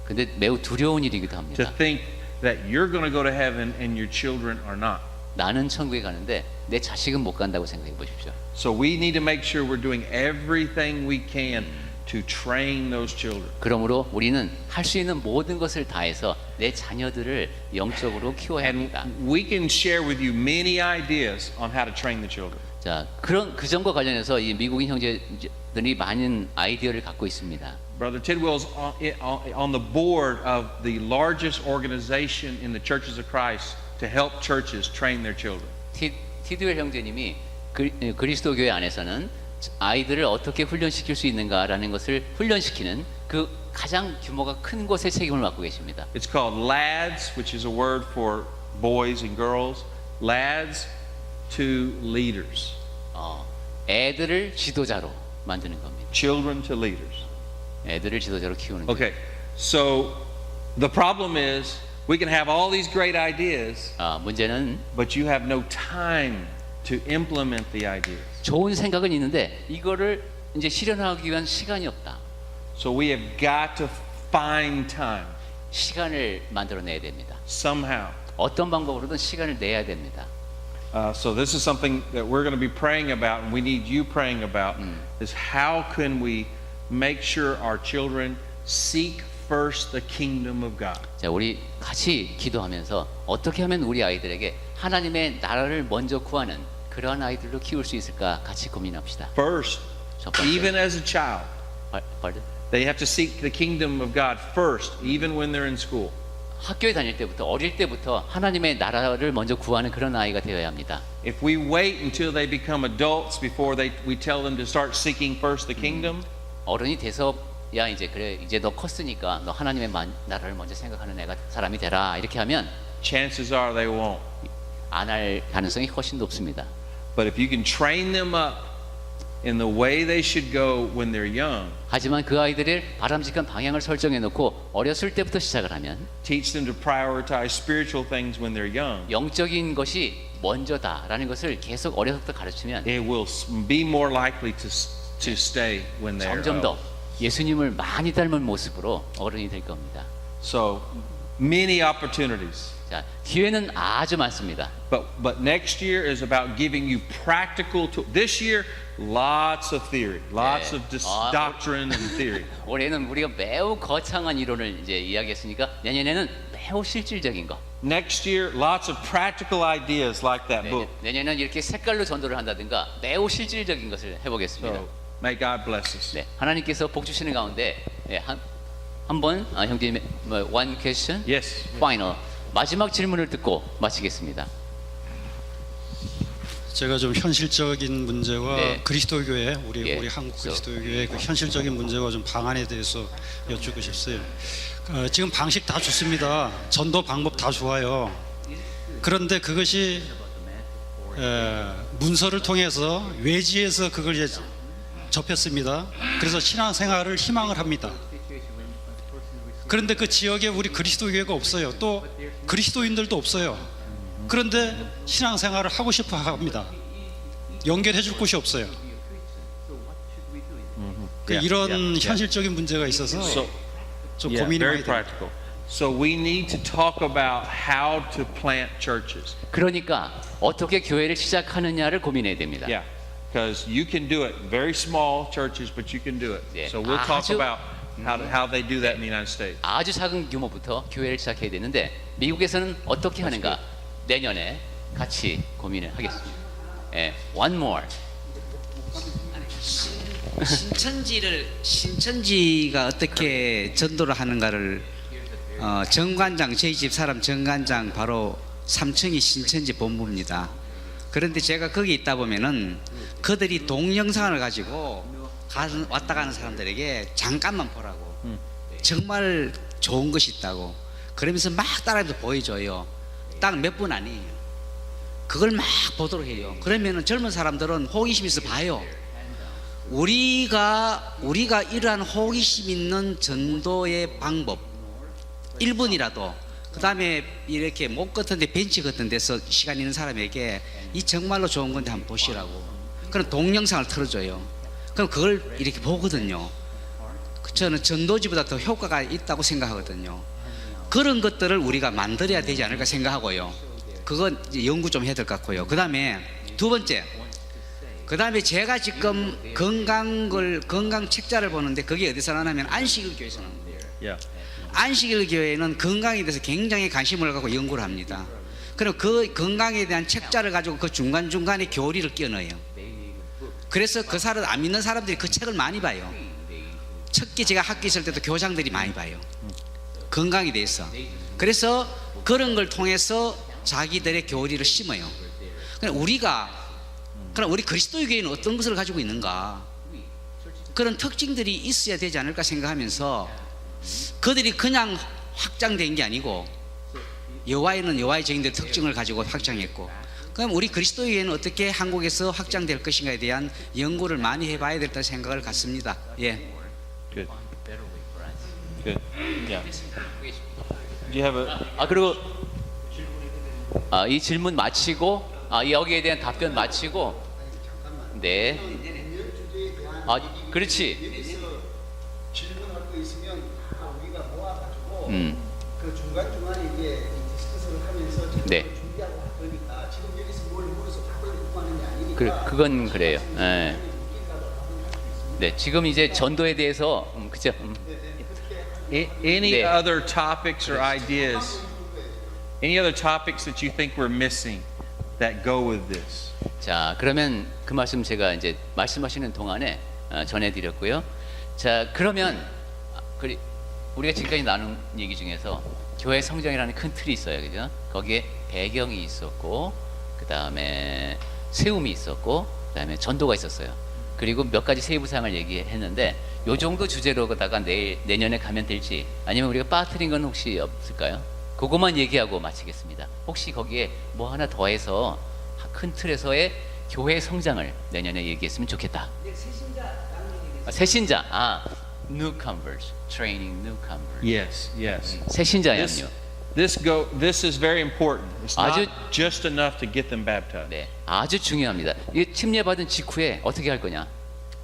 근데 매우 두려운 일이기도 to 합니다. think that you're going to go to heaven and your children are not. 나는 천국에 가는데 내 자식은 못 간다고 생각해 보십시오. So we need to make sure we're doing everything we can to train those children. 그러므로 우리는 할 수 있는 모든 것을 다해서 내 자녀들을 영적으로 키워야 And 합니다. we can share with you many ideas on how to train the children. 자, 그런 그 점과 관련해서 이 미국인 형제들이 많은 아이디어를 갖고 있습니다. Brother Tidwell's on the board of the largest organization in the churches of Christ to help churches train their children. 티드웰 형제님이 그리스도 교회 안에서는 아이들을 어떻게 훈련시킬 수 있는가라는 것을 훈련시키는 그 가장 규모가 큰 곳의 책임을 맡고 계십니다. It's called LADS, which is a word for boys and girls. LADS to leaders. 애들을 지도자로 만드는 겁니다. Children to leaders. 애들을 지도자로 키우는 거예요. Okay, so the problem is we can have all these great ideas, 문제는 but you have no time to implement the ideas. 좋은 생각은 있는데 이거를 이제 실현하기 위한 시간이 없다. So we have got to find time 시간을 만들어내야 됩니다. somehow. 어떤 방법으로든 시간을 내야 됩니다. So this is something that we're going to be praying about, and we need you praying about, is how can we make sure our children seek first the kingdom of God. 자, 우리 같이 기도하면서 어떻게 하면 우리 아이들에게 하나님의 나라를 먼저 구하는 그러한 아이들로 키울 수 있을까 같이 고민합시다. First, 첫 번째. even as a child, Pardon? they have to seek the kingdom of God first, even when they're in school. 학교에 다닐 때부터 어릴 때부터 하나님의 나라를 먼저 구하는 그런 아이가 되어야 합니다. If we wait until they become adults before we tell them to start seeking first the kingdom, 어른이 돼서 야 이제 그래 이제 너 컸으니까 너 하나님의 나라를 먼저 생각하는 사람이 되라 이렇게 하면 chances are they won't. 안 할 가능성이 훨씬 높습니다. But if you can train them up in the way they should go when they're young, 하지만 그 아이들을 바람직한 방향을 설정해 놓고 어렸을 때부터 시작을 하면 teach them to prioritize spiritual things when they're young, 영적인 것이 먼저다라는 것을 계속 어려서부터 가르치면 it will be more likely to stay when they're 점점 더 old. 예수님을 많이 닮은 모습으로 어른이 될 겁니다. So many opportunities. 자, 기회는 아주 많습니다. But next year is about giving you practical tools. This year, lots of theory, lots of doctrine and theory. 올해는 우리가 매우 거창한 이론을 이제 이야기했으니까 내년에는 매우 실질적인 거. Next year, lots of practical ideas like that book. 내년에는 이렇게 색깔로 전도를 한다든가 매우 실질적인 것을 해보겠습니다. So may God bless us. 네, 하나님께서 복 주시는 가운데 한번 형제님 one question, Yes. final 마지막 질문을 듣고 마치겠습니다. 제가 좀 현실적인 문제와 네. 그리스도교회 예. 우리 한국 그리스도교회 그 현실적인 문제와 좀 방안에 대해서 여쭙고 싶어요. 지금 방식 다 좋습니다. 전도 방법 다 좋아요. 그런데 그것이 문서를 통해서 외지에서 그걸 이제 접했습니다. 그래서 신앙생활을 희망을 합니다. 그런데 그 지역에 우리 그리스도교회가 없어요. 또 그리스도인들도 없어요. 그런데 신앙생활을 하고 싶어 합니다. 연결해 줄 곳이 없어요. 이런 현실적인 문제가 있어서 좀 고민이 very 많이 됩니다. practical. So we need to talk about how to plant churches. 그러니까 어떻게 교회를 시작하느냐를 고민해야 됩니다. Yeah, because you can do it. Very small churches, but you can do it. 예, So we'll talk 아주- about how they do that in the United States. 아주 작은 규모부터 교회를 시작해야 되는데 미국에서는 어떻게 하는가 내년에 같이 고민을 하겠습니다. 예, one more. 신천지가 어떻게 전도를 하는가를 정관장 저희 집 사람 정관장 바로 3층이 신천지 본부입니다. 그런데 제가 거기 있다 보면은 그들이 동영상을 가지고 왔다 가는 사람들에게 잠깐만 보라고 정말 좋은 것이 있다고 그러면서 막 따라서 보여줘요. 딱 몇 분 아니에요. 그걸 막 보도록 해요. 그러면은 젊은 사람들은 호기심 있어 봐요. 우리가 이러한 호기심 있는 전도의 방법 1분이라도 그 다음에 이렇게 목 같은 데 벤치 같은 데서 시간 있는 사람에게 이 정말로 좋은 건데 한번 보시라고 그럼 동영상을 틀어줘요. 그럼 그걸 이렇게 보거든요. 저는 전도지보다 더 효과가 있다고 생각하거든요. 그런 것들을 우리가 만들어야 되지 않을까 생각하고요. 그건 이제 연구 좀 해야 될 것 같고요. 그 다음에 두 번째, 그 다음에 제가 지금 건강 책자를 보는데 그게 어디서 나냐면 안식일 교회에서 나옵니다. Yeah. 안식일 교회는 건강에 대해서 굉장히 관심을 갖고 연구를 합니다. 그럼 그 건강에 대한 책자를 가지고 그 중간중간에 교리를 끼워넣어요. 그래서 그 사람 안 믿는 사람들이 그 책을 많이 봐요. 첫째 제가 학교 있을 때도 교장들이 많이 봐요. 건강에 대해서. 그래서 그런 걸 통해서 자기들의 교리를 심어요. 그럼 그럼 우리 그리스도의 교회는 어떤 것을 가지고 있는가? 그런 특징들이 있어야 되지 않을까 생각하면서 그들이 그냥 확장된 게 아니고 여호와에는 여호와의 증인들의 특징을 가지고 확장했고 그럼 우리 그리스도의 교회는 어떻게 한국에서 확장될 것인가에 대한 연구를 많이 해봐야 될 생각을 갖습니다. 예. Good. Good. Yeah. Do you have a? 그리고 이 질문 마치고 여기에 대한 답변 마치고 네. 그렇지. 질문할 거 있으면 우리가 모아가지고 그 중간중간에 이제 디스커스를 하면서 네. 준비하고 할 거니까 지금 여기서 뭘 물어서 답을 듣고 하는 게 아니니까 그건 그래요. 예. 네, 지금 이제 전도에 대해서 그죠? Any 네. other topics or ideas? Any other topics that you think we're missing that go with this? 자, 그러면 그 말씀 제가 이제 말씀하시는 동안에 전해드렸고요. 자, 그러면 우리가 지금까지 나눈 얘기 중에서 교회 성장이라는 큰 틀이 있어요, 그죠? 거기에 배경이 있었고, 그 다음에 세움이 있었고, 그 다음에 전도가 있었어요. 그리고 몇 가지 세부 사항을 얘기했는데, 요 정도 주제로다가 내년에 가면 될지, 아니면 우리가 빠뜨린 건 혹시 없을까요? 그것만 얘기하고 마치겠습니다. 혹시 거기에 뭐 하나 더해서 큰 틀에서의 교회 성장을 내년에 얘기했으면 좋겠다. 새신자, newcomers, training newcomers. Yes, yes. 새신자양요. This is very important. It's 아주- not just enough to get them baptized. 네, 아주 중요합니다. 이 침례받은 직후에 어떻게 할 거냐?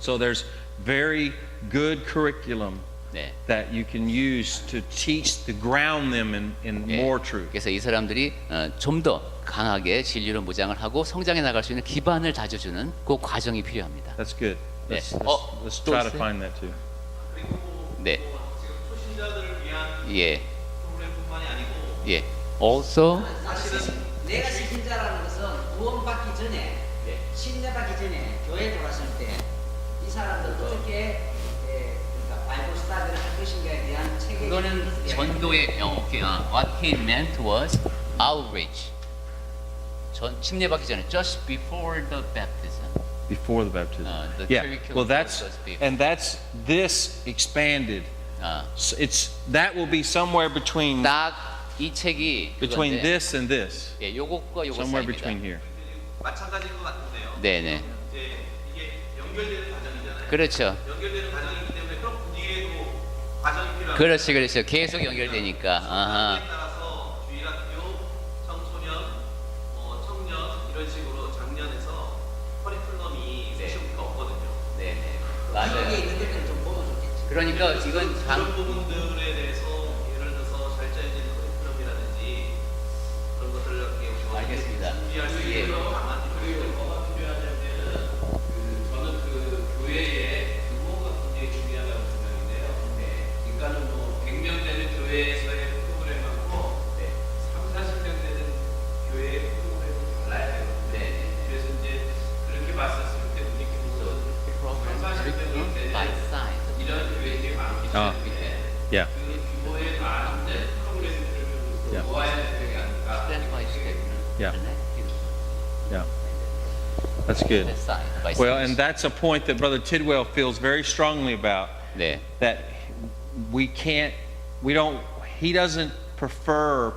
So there's very good curriculum 네. that you can use to teach, to ground them in 예, more truth. 그래서 이 사람들이 좀 더 강하게 진리로 무장을 하고 성장해 나갈 수 있는 기반을 다져주는 그 과정이 필요합니다. That's good. 네. Let's 또 try to 있어요? find that too. 네, 초신자들을 위한 예, 프로그램뿐만이 아니고 예. Also, 사실은 내가 신자라는 것은 구원받기 전에 신자받기 전에 교회 돌아설 때 이 사람들 어떻게 그러니까 바이블 스타디를 할 것인가에 대한 체계 그거는 전도의 what he meant was outreach. 침례받기 전에, just before the baptism. Before the baptism. The Yeah. curriculum Well, that's was before. and that's this expanded. 아, So that will be somewhere between 딱 이 책이 between 그건데, this and this. 예, 요것과 요것 Somewhere 사이입니다. between here. 마찬가지인 것 같은데요. 네네. 이제 이게 연결되는 과정이잖아요. 그렇죠. 연결되는 과정이기 때문에 그럼 그 뒤에도 과정이 필요합니다. 그렇지, 그렇죠. 계속 연결되니까. 아하. 그에 따라서 주일학교, 청소년, 청년 이런 식으로 장년에서 커리큘럼이 수시가 없거든요. 네네. 맞아요. 그러니까 이건 그런 부분들에 대해서 예를 들어서 잘 짜여진 커리큘럼이라든지 그런 것들을 이렇게 알겠습니다. 준비할 수 예. 있는 방안이 그리고 뭐가 필요하냐면은 저는 그 교회의 규모가 굉장히 중요하다고 생각인데요. 그러니까는 뭐 100명 되는 교회에서의 프로그램하고 3, 40명 되는 교회의 프로그램이 달라야 되거든요. 그래서 이제 그렇게 봤었을 때 우리 규모가 3, 40명이 되는 이런 교회들이 많기 아. 때문에 Yeah. 그 규모에 맞는 프로그램들을 좀 모아야 되는 게 아닐까. Yeah. Yeah. That's good. Well, and that's a point that Brother Tidwell feels very strongly about. 네. That he doesn't prefer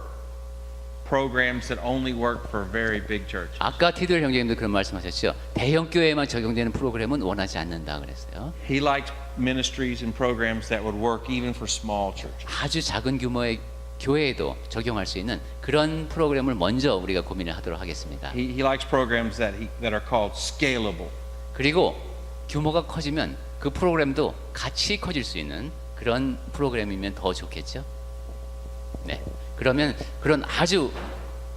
programs that only work for very big churches. 아까 티들 형제님도 그런 말씀하셨죠. 대형 교회에만 적용되는 프로그램은 원하지 않는다 그랬어요. He likes ministries and programs that would work even for small churches. 아주 작은 규모의 교회에도 적용할 수 있는 그런 프로그램을 먼저 우리가 고민을 하도록 하겠습니다. He likes programs that are called scalable. 그리고 규모가 커지면 그 프로그램도 같이 커질 수 있는 그런 프로그램이면 더 좋겠죠. 네. 그러면 그런 아주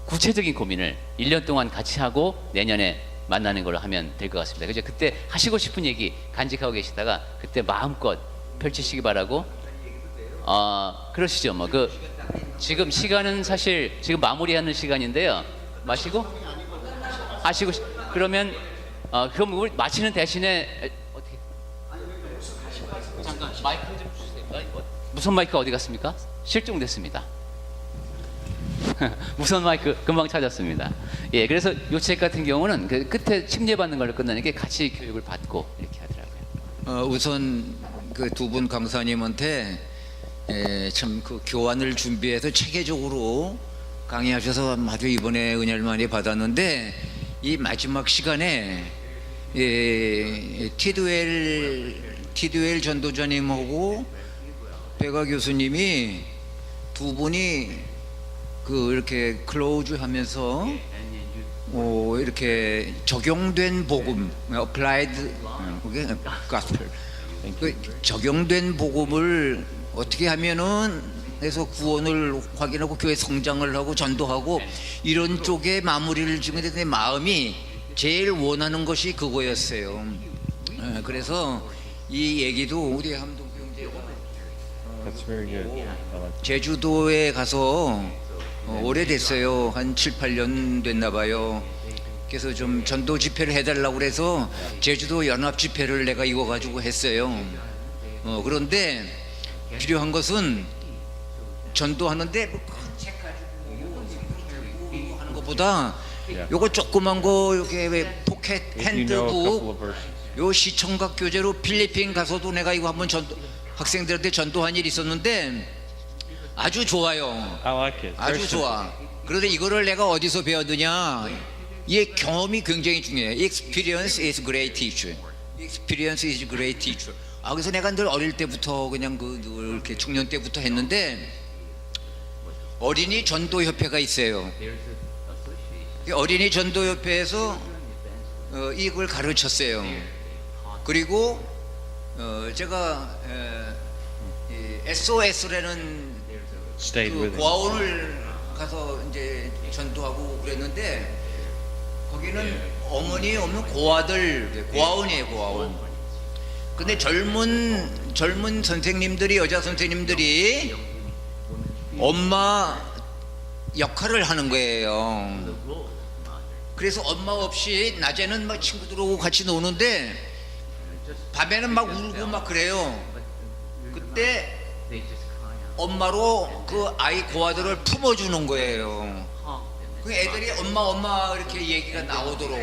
구체적인 고민을 1년 동안 같이 하고 내년에 만나는 걸로 하면 될 것 같습니다. 그죠? 그때 하시고 싶은 얘기 간직하고 계시다가 그때 마음껏 펼치시기 바라고. 그러시죠. 뭐 그 지금 시간은 사실 지금 마무리하는 시간인데요. 마시고 하시고 그러면 그럼 우리 마치는 대신에 어떻게 잠깐 마이크 좀 주세요. 무선 마이크 어디 갔습니까? 실종됐습니다. 무선 마이크 금방 찾았습니다. 예, 그래서 요 책 같은 경우는 그 끝에 침례받는 걸로 끝나는 게 같이 교육을 받고 이렇게 하더라고요. 우선 그 두 분 강사님한테 참 그 교환을 준비해서 체계적으로 강의하셔서 아주 이번에 은혜를 많이 받았는데 이 마지막 시간에 티드웰 전도자님하고 배가 교수님이 두 분이 그 이렇게 클로즈하면서 이렇게 적용된 복음, applied gospel, 그 적용된 복음을 어떻게 하면은 해서 구원을 확인하고 교회 성장을 하고 전도하고 이런 쪽에 마무리를 지면 내 마음이 제일 원하는 것이 그거였어요. 그래서 이 얘기도 우리 함동 형제가 That's very good. 제주도에 가서 오래됐어요. 한 7, 8년 됐나 봐요. 그래서 좀 전도 집회를 해달라고 그래서 제주도 연합 집회를 내가 이거 가지고 했어요. 그런데 필요한 것은 전도하는데 책 가지고 하는 것보다 요거 조그만 거 이렇게 왜 포켓 핸드북 요 시청각 교재로 필리핀 가서도 내가 이거 한번 학생들한테 전도한 일이 있었는데 아주 좋아요. I like it. 아주 좋아. 그런데 이거를 내가 어디서 배웠느냐? 이 경험이 굉장히 중요해. Experience is great teacher. Experience is great teacher. 그래서 내가 늘 어릴 때부터 그냥 늘 이렇게 중년 때부터 했는데 어린이 전도 협회가 있어요. 어린이 전도 협회에서 이걸 가르쳤어요. 그리고 제가 SOS라는 그 고아원을 가서 이제 전도하고 그랬는데 거기는 어머니 없는 고아들 고아원이에요. 고아원. 근데 젊은 선생님들이 여자 선생님들이 엄마 역할을 하는 거예요. 그래서 엄마 없이 낮에는 막 친구들하고 같이 노는데 밤에는 막 울고 막 그래요. 그때 엄마로 그 아이 고아들을 품어주는 거예요. 그 애들이 엄마 이렇게 얘기가 나오도록.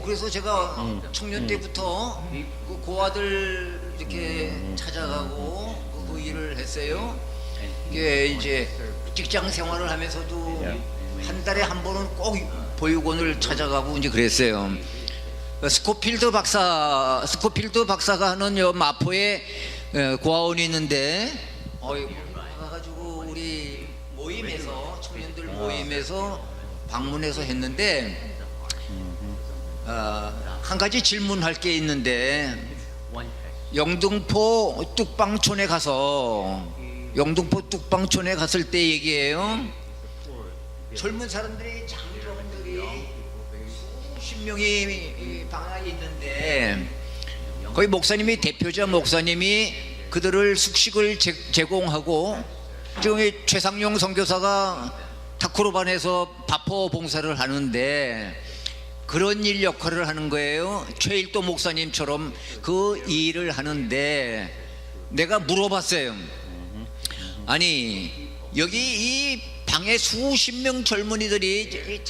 그래서 제가 청년 때부터 그 고아들 이렇게 찾아가고 그 일을 했어요. 이게 이제 직장 생활을 하면서도 한 달에 한 번은 꼭 보육원을 찾아가고 이제 그랬어요. 스코필드 박사가 하는 요 마포에 고아원이 있는데 거기 가가지고 우리 모임에서 청년들 모임에서 방문해서 했는데 한 가지 질문할 게 있는데 영등포 뚝방촌에 갔을 때 얘기예요. 젊은 사람들이 장병들이 수십 명이 방에 있는데 거기 목사님이 대표자 목사님이 그들을 숙식을 제공하고 지금 이 최상용 선교사가 타쿠로반에서 바포 봉사를 하는데 그런 일 역할을 하는 거예요. 최일도 목사님처럼 그 일을 하는데 내가 물어봤어요. 아니 여기 이 방에 수십 명 젊은이들이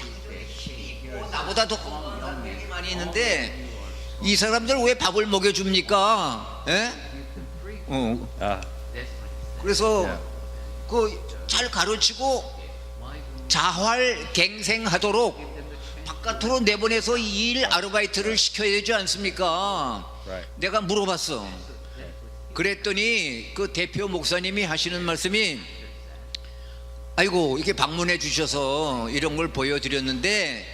나보다 더 건강한 명이 많이 있는데 이 사람들 왜 밥을 먹여줍니까? 예? 그래서 그 잘 가르치고 자활갱생하도록 바깥으로 내보내서 일 아르바이트를 시켜야 되지 않습니까? 내가 물어봤어. 그랬더니 그 대표 목사님이 하시는 말씀이 아이고 이렇게 방문해 주셔서 이런 걸 보여드렸는데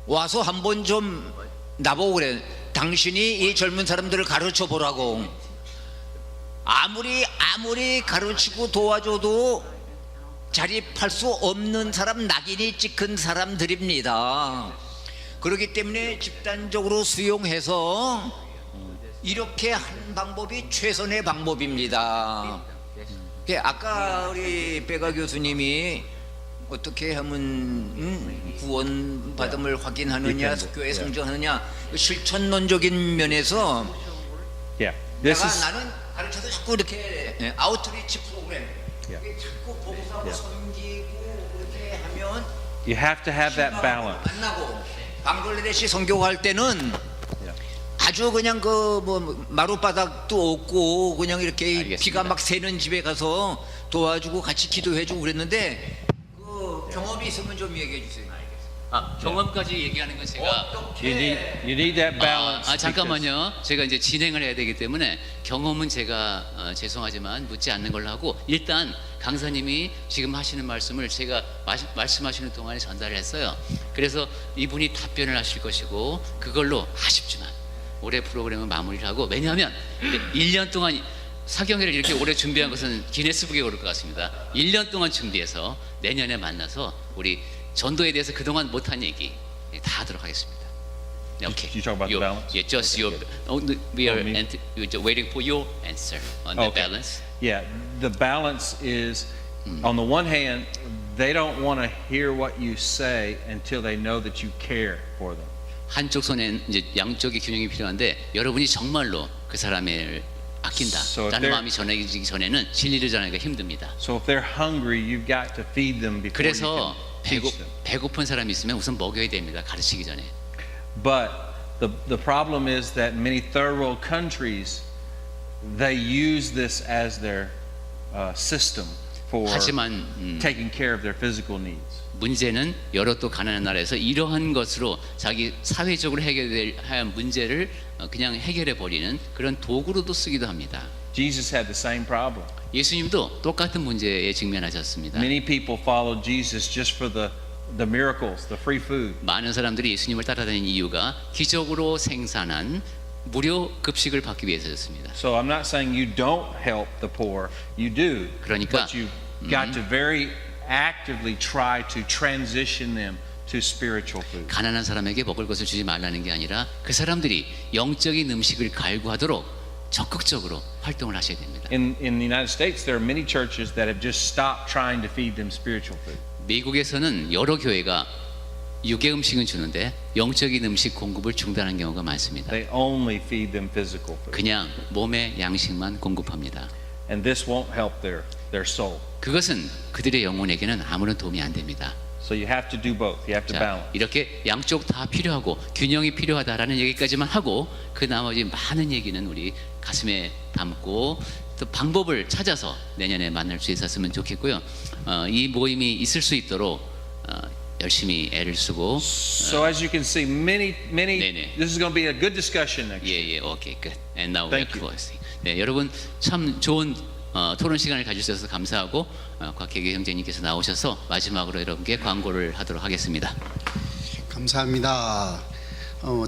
와서 한번 좀 나보고 그래. 당신이 이 젊은 사람들을 가르쳐 보라고. 아무리 가르치고 도와줘도 자립할 수 없는 사람, 낙인이 찍힌 사람들입니다. 그렇기 때문에 집단적으로 수용해서 이렇게 하는 방법이 최선의 방법입니다. 아까 우리 백아 교수님이 어떻게 하면 구원 받음을 확인하느냐, 교회 성장하느냐, 실천론적인 면에서 나는 가르쳐도 자꾸 이렇게 아웃리치 프로그램 자꾸 봉사하고 섬기고 그렇게 하면 You have to have that balance. 만나고 방글라데시 선교할 때는 아주 그냥 그 뭐 마룻바닥도 없고 그냥 이렇게 알겠습니다. 비가 막 새는 집에 가서 도와주고 같이 기도해주고 그랬는데 그 경험이 있으면 좀 얘기해 주세요. 경험까지 얘기하는 건 제가 You need that balance. 잠깐만요. 제가 이제 진행을 해야 되기 때문에 경험은 제가 죄송하지만 묻지 않는 걸로 하고 일단 강사님이 지금 하시는 말씀을 제가 말씀하시는 동안에 전달을 했어요. 그래서 이분이 답변을 하실 것이고 그걸로 아쉽지만 올해 프로그램은 마무리를 하고 왜냐하면 1년 동안 사경회를 이렇게 오래 준비한 것은 기네스북에 오를 것 같습니다. 1년 동안 준비해서 내년에 만나서 우리 전도에 대해서 그동안 못한 얘기 다 하도록 하겠습니다. 네, 오케이. You talk about the balance? Yeah, just your. We are waiting for your answer on the Okay. balance. Yeah, the balance is, on the one hand, they don't want to hear what you say until they know that you care for them. 한쪽 손엔 이제 양쪽의 균형이 필요한데 여러분이 정말로 그 사람을 So if 아낀다라는 they're- 마음이 전해지기 전에는 진리를 전하기가 힘듭니다. So if they're hungry, you've got to feed them before you 그래서 can teach them. 배고픈 사람이 있으면 우선 먹여야 됩니다. 가르치기 전에. But the problem is that many third world countries, they use this as their system for 하지만 taking care of their physical needs. 문제는 여러 또 가난한 나라에서 이러한 것으로 자기 사회적으로 해결될 할 문제를 그냥 해결해 버리는 그런 도구로도 쓰기도 합니다. Jesus had the same problem. 예수님도 똑같은 문제에 직면하셨습니다. Many people followed Jesus just for the miracles, the free food. 많은 사람들이 예수님을 따라다니는 이유가 기적으로 생산한 무료 급식을 받기 위해서였습니다. So I'm not saying you don't help the poor. You do. 그러니까, But you've got to very actively try to transition them to spiritual food. 가난한 사람에게 먹을 것을 주지 말라는 게 아니라 그 사람들이 영적인 음식을 갈구하도록 적극적으로 활동을 하셔야 됩니다. In the United States, there are many churches that have just stopped trying to feed them spiritual food. 미국에서는 여러 교회가 육의 음식은 주는데 영적인 음식 공급을 중단한 경우가 많습니다. They only feed them physical food. 그냥 몸의 양식만 공급합니다. And this won't help their soul. 그것은 그들의 영혼에게는 아무런 도움이 안 됩니다. So you have to do both. You have to 자, balance. 이렇게 양쪽 다 필요하고 균형이 필요하다라는 얘기까지만 하고 그 나머지 많은 얘기는 우리 가슴에 담고 또 방법을 찾아서 내년에 만날 수 있었으면 좋겠고요. 이 모임이 있을 수 있도록 열심히 애를 쓰고 So as you can see, many 네네. this is going to be a good discussion next year. 예예 오케이 good. And now we're Thank you. closing. 네, 여러분 참 좋은 토론 시간을 가주셔서 감사하고 곽혜규 형제님께서 나오셔서 마지막으로 여러분께 광고를 하도록 하겠습니다. 감사합니다.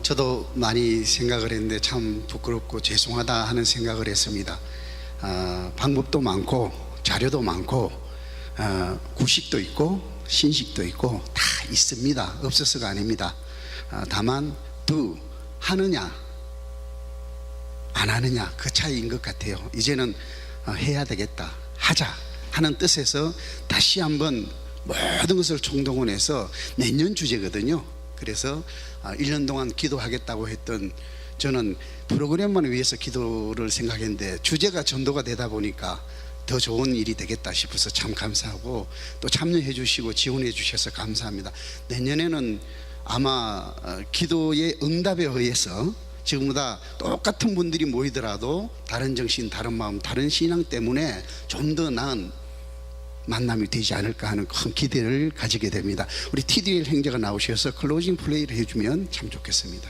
저도 많이 생각을 했는데 참 부끄럽고 죄송하다 하는 생각을 했습니다. 방법도 많고 자료도 많고 구식도 있고 신식도 있고 다 있습니다. 없어서가 아닙니다. 다만 하느냐 안 하느냐 그 차이인 것 같아요. 이제는 해야 되겠다, 하자 하는 뜻에서 다시 한번 모든 것을 총동원해서 내년 주제거든요. 그래서 1년 동안 기도하겠다고 했던 저는 프로그램만 위해서 기도를 생각했는데 주제가 전도가 되다 보니까 더 좋은 일이 되겠다 싶어서 참 감사하고 또 참여해 주시고 지원해 주셔서 감사합니다. 내년에는 아마 기도의 응답에 의해서 지금보다 똑같은 분들이 모이더라도 다른 정신, 다른 마음, 다른 신앙 때문에 좀 더 나은 만남이 되지 않을까 하는 큰 기대를 가지게 됩니다. 우리 TDL 행자가 나오셔서 클로징 플레이를 해주면 참 좋겠습니다.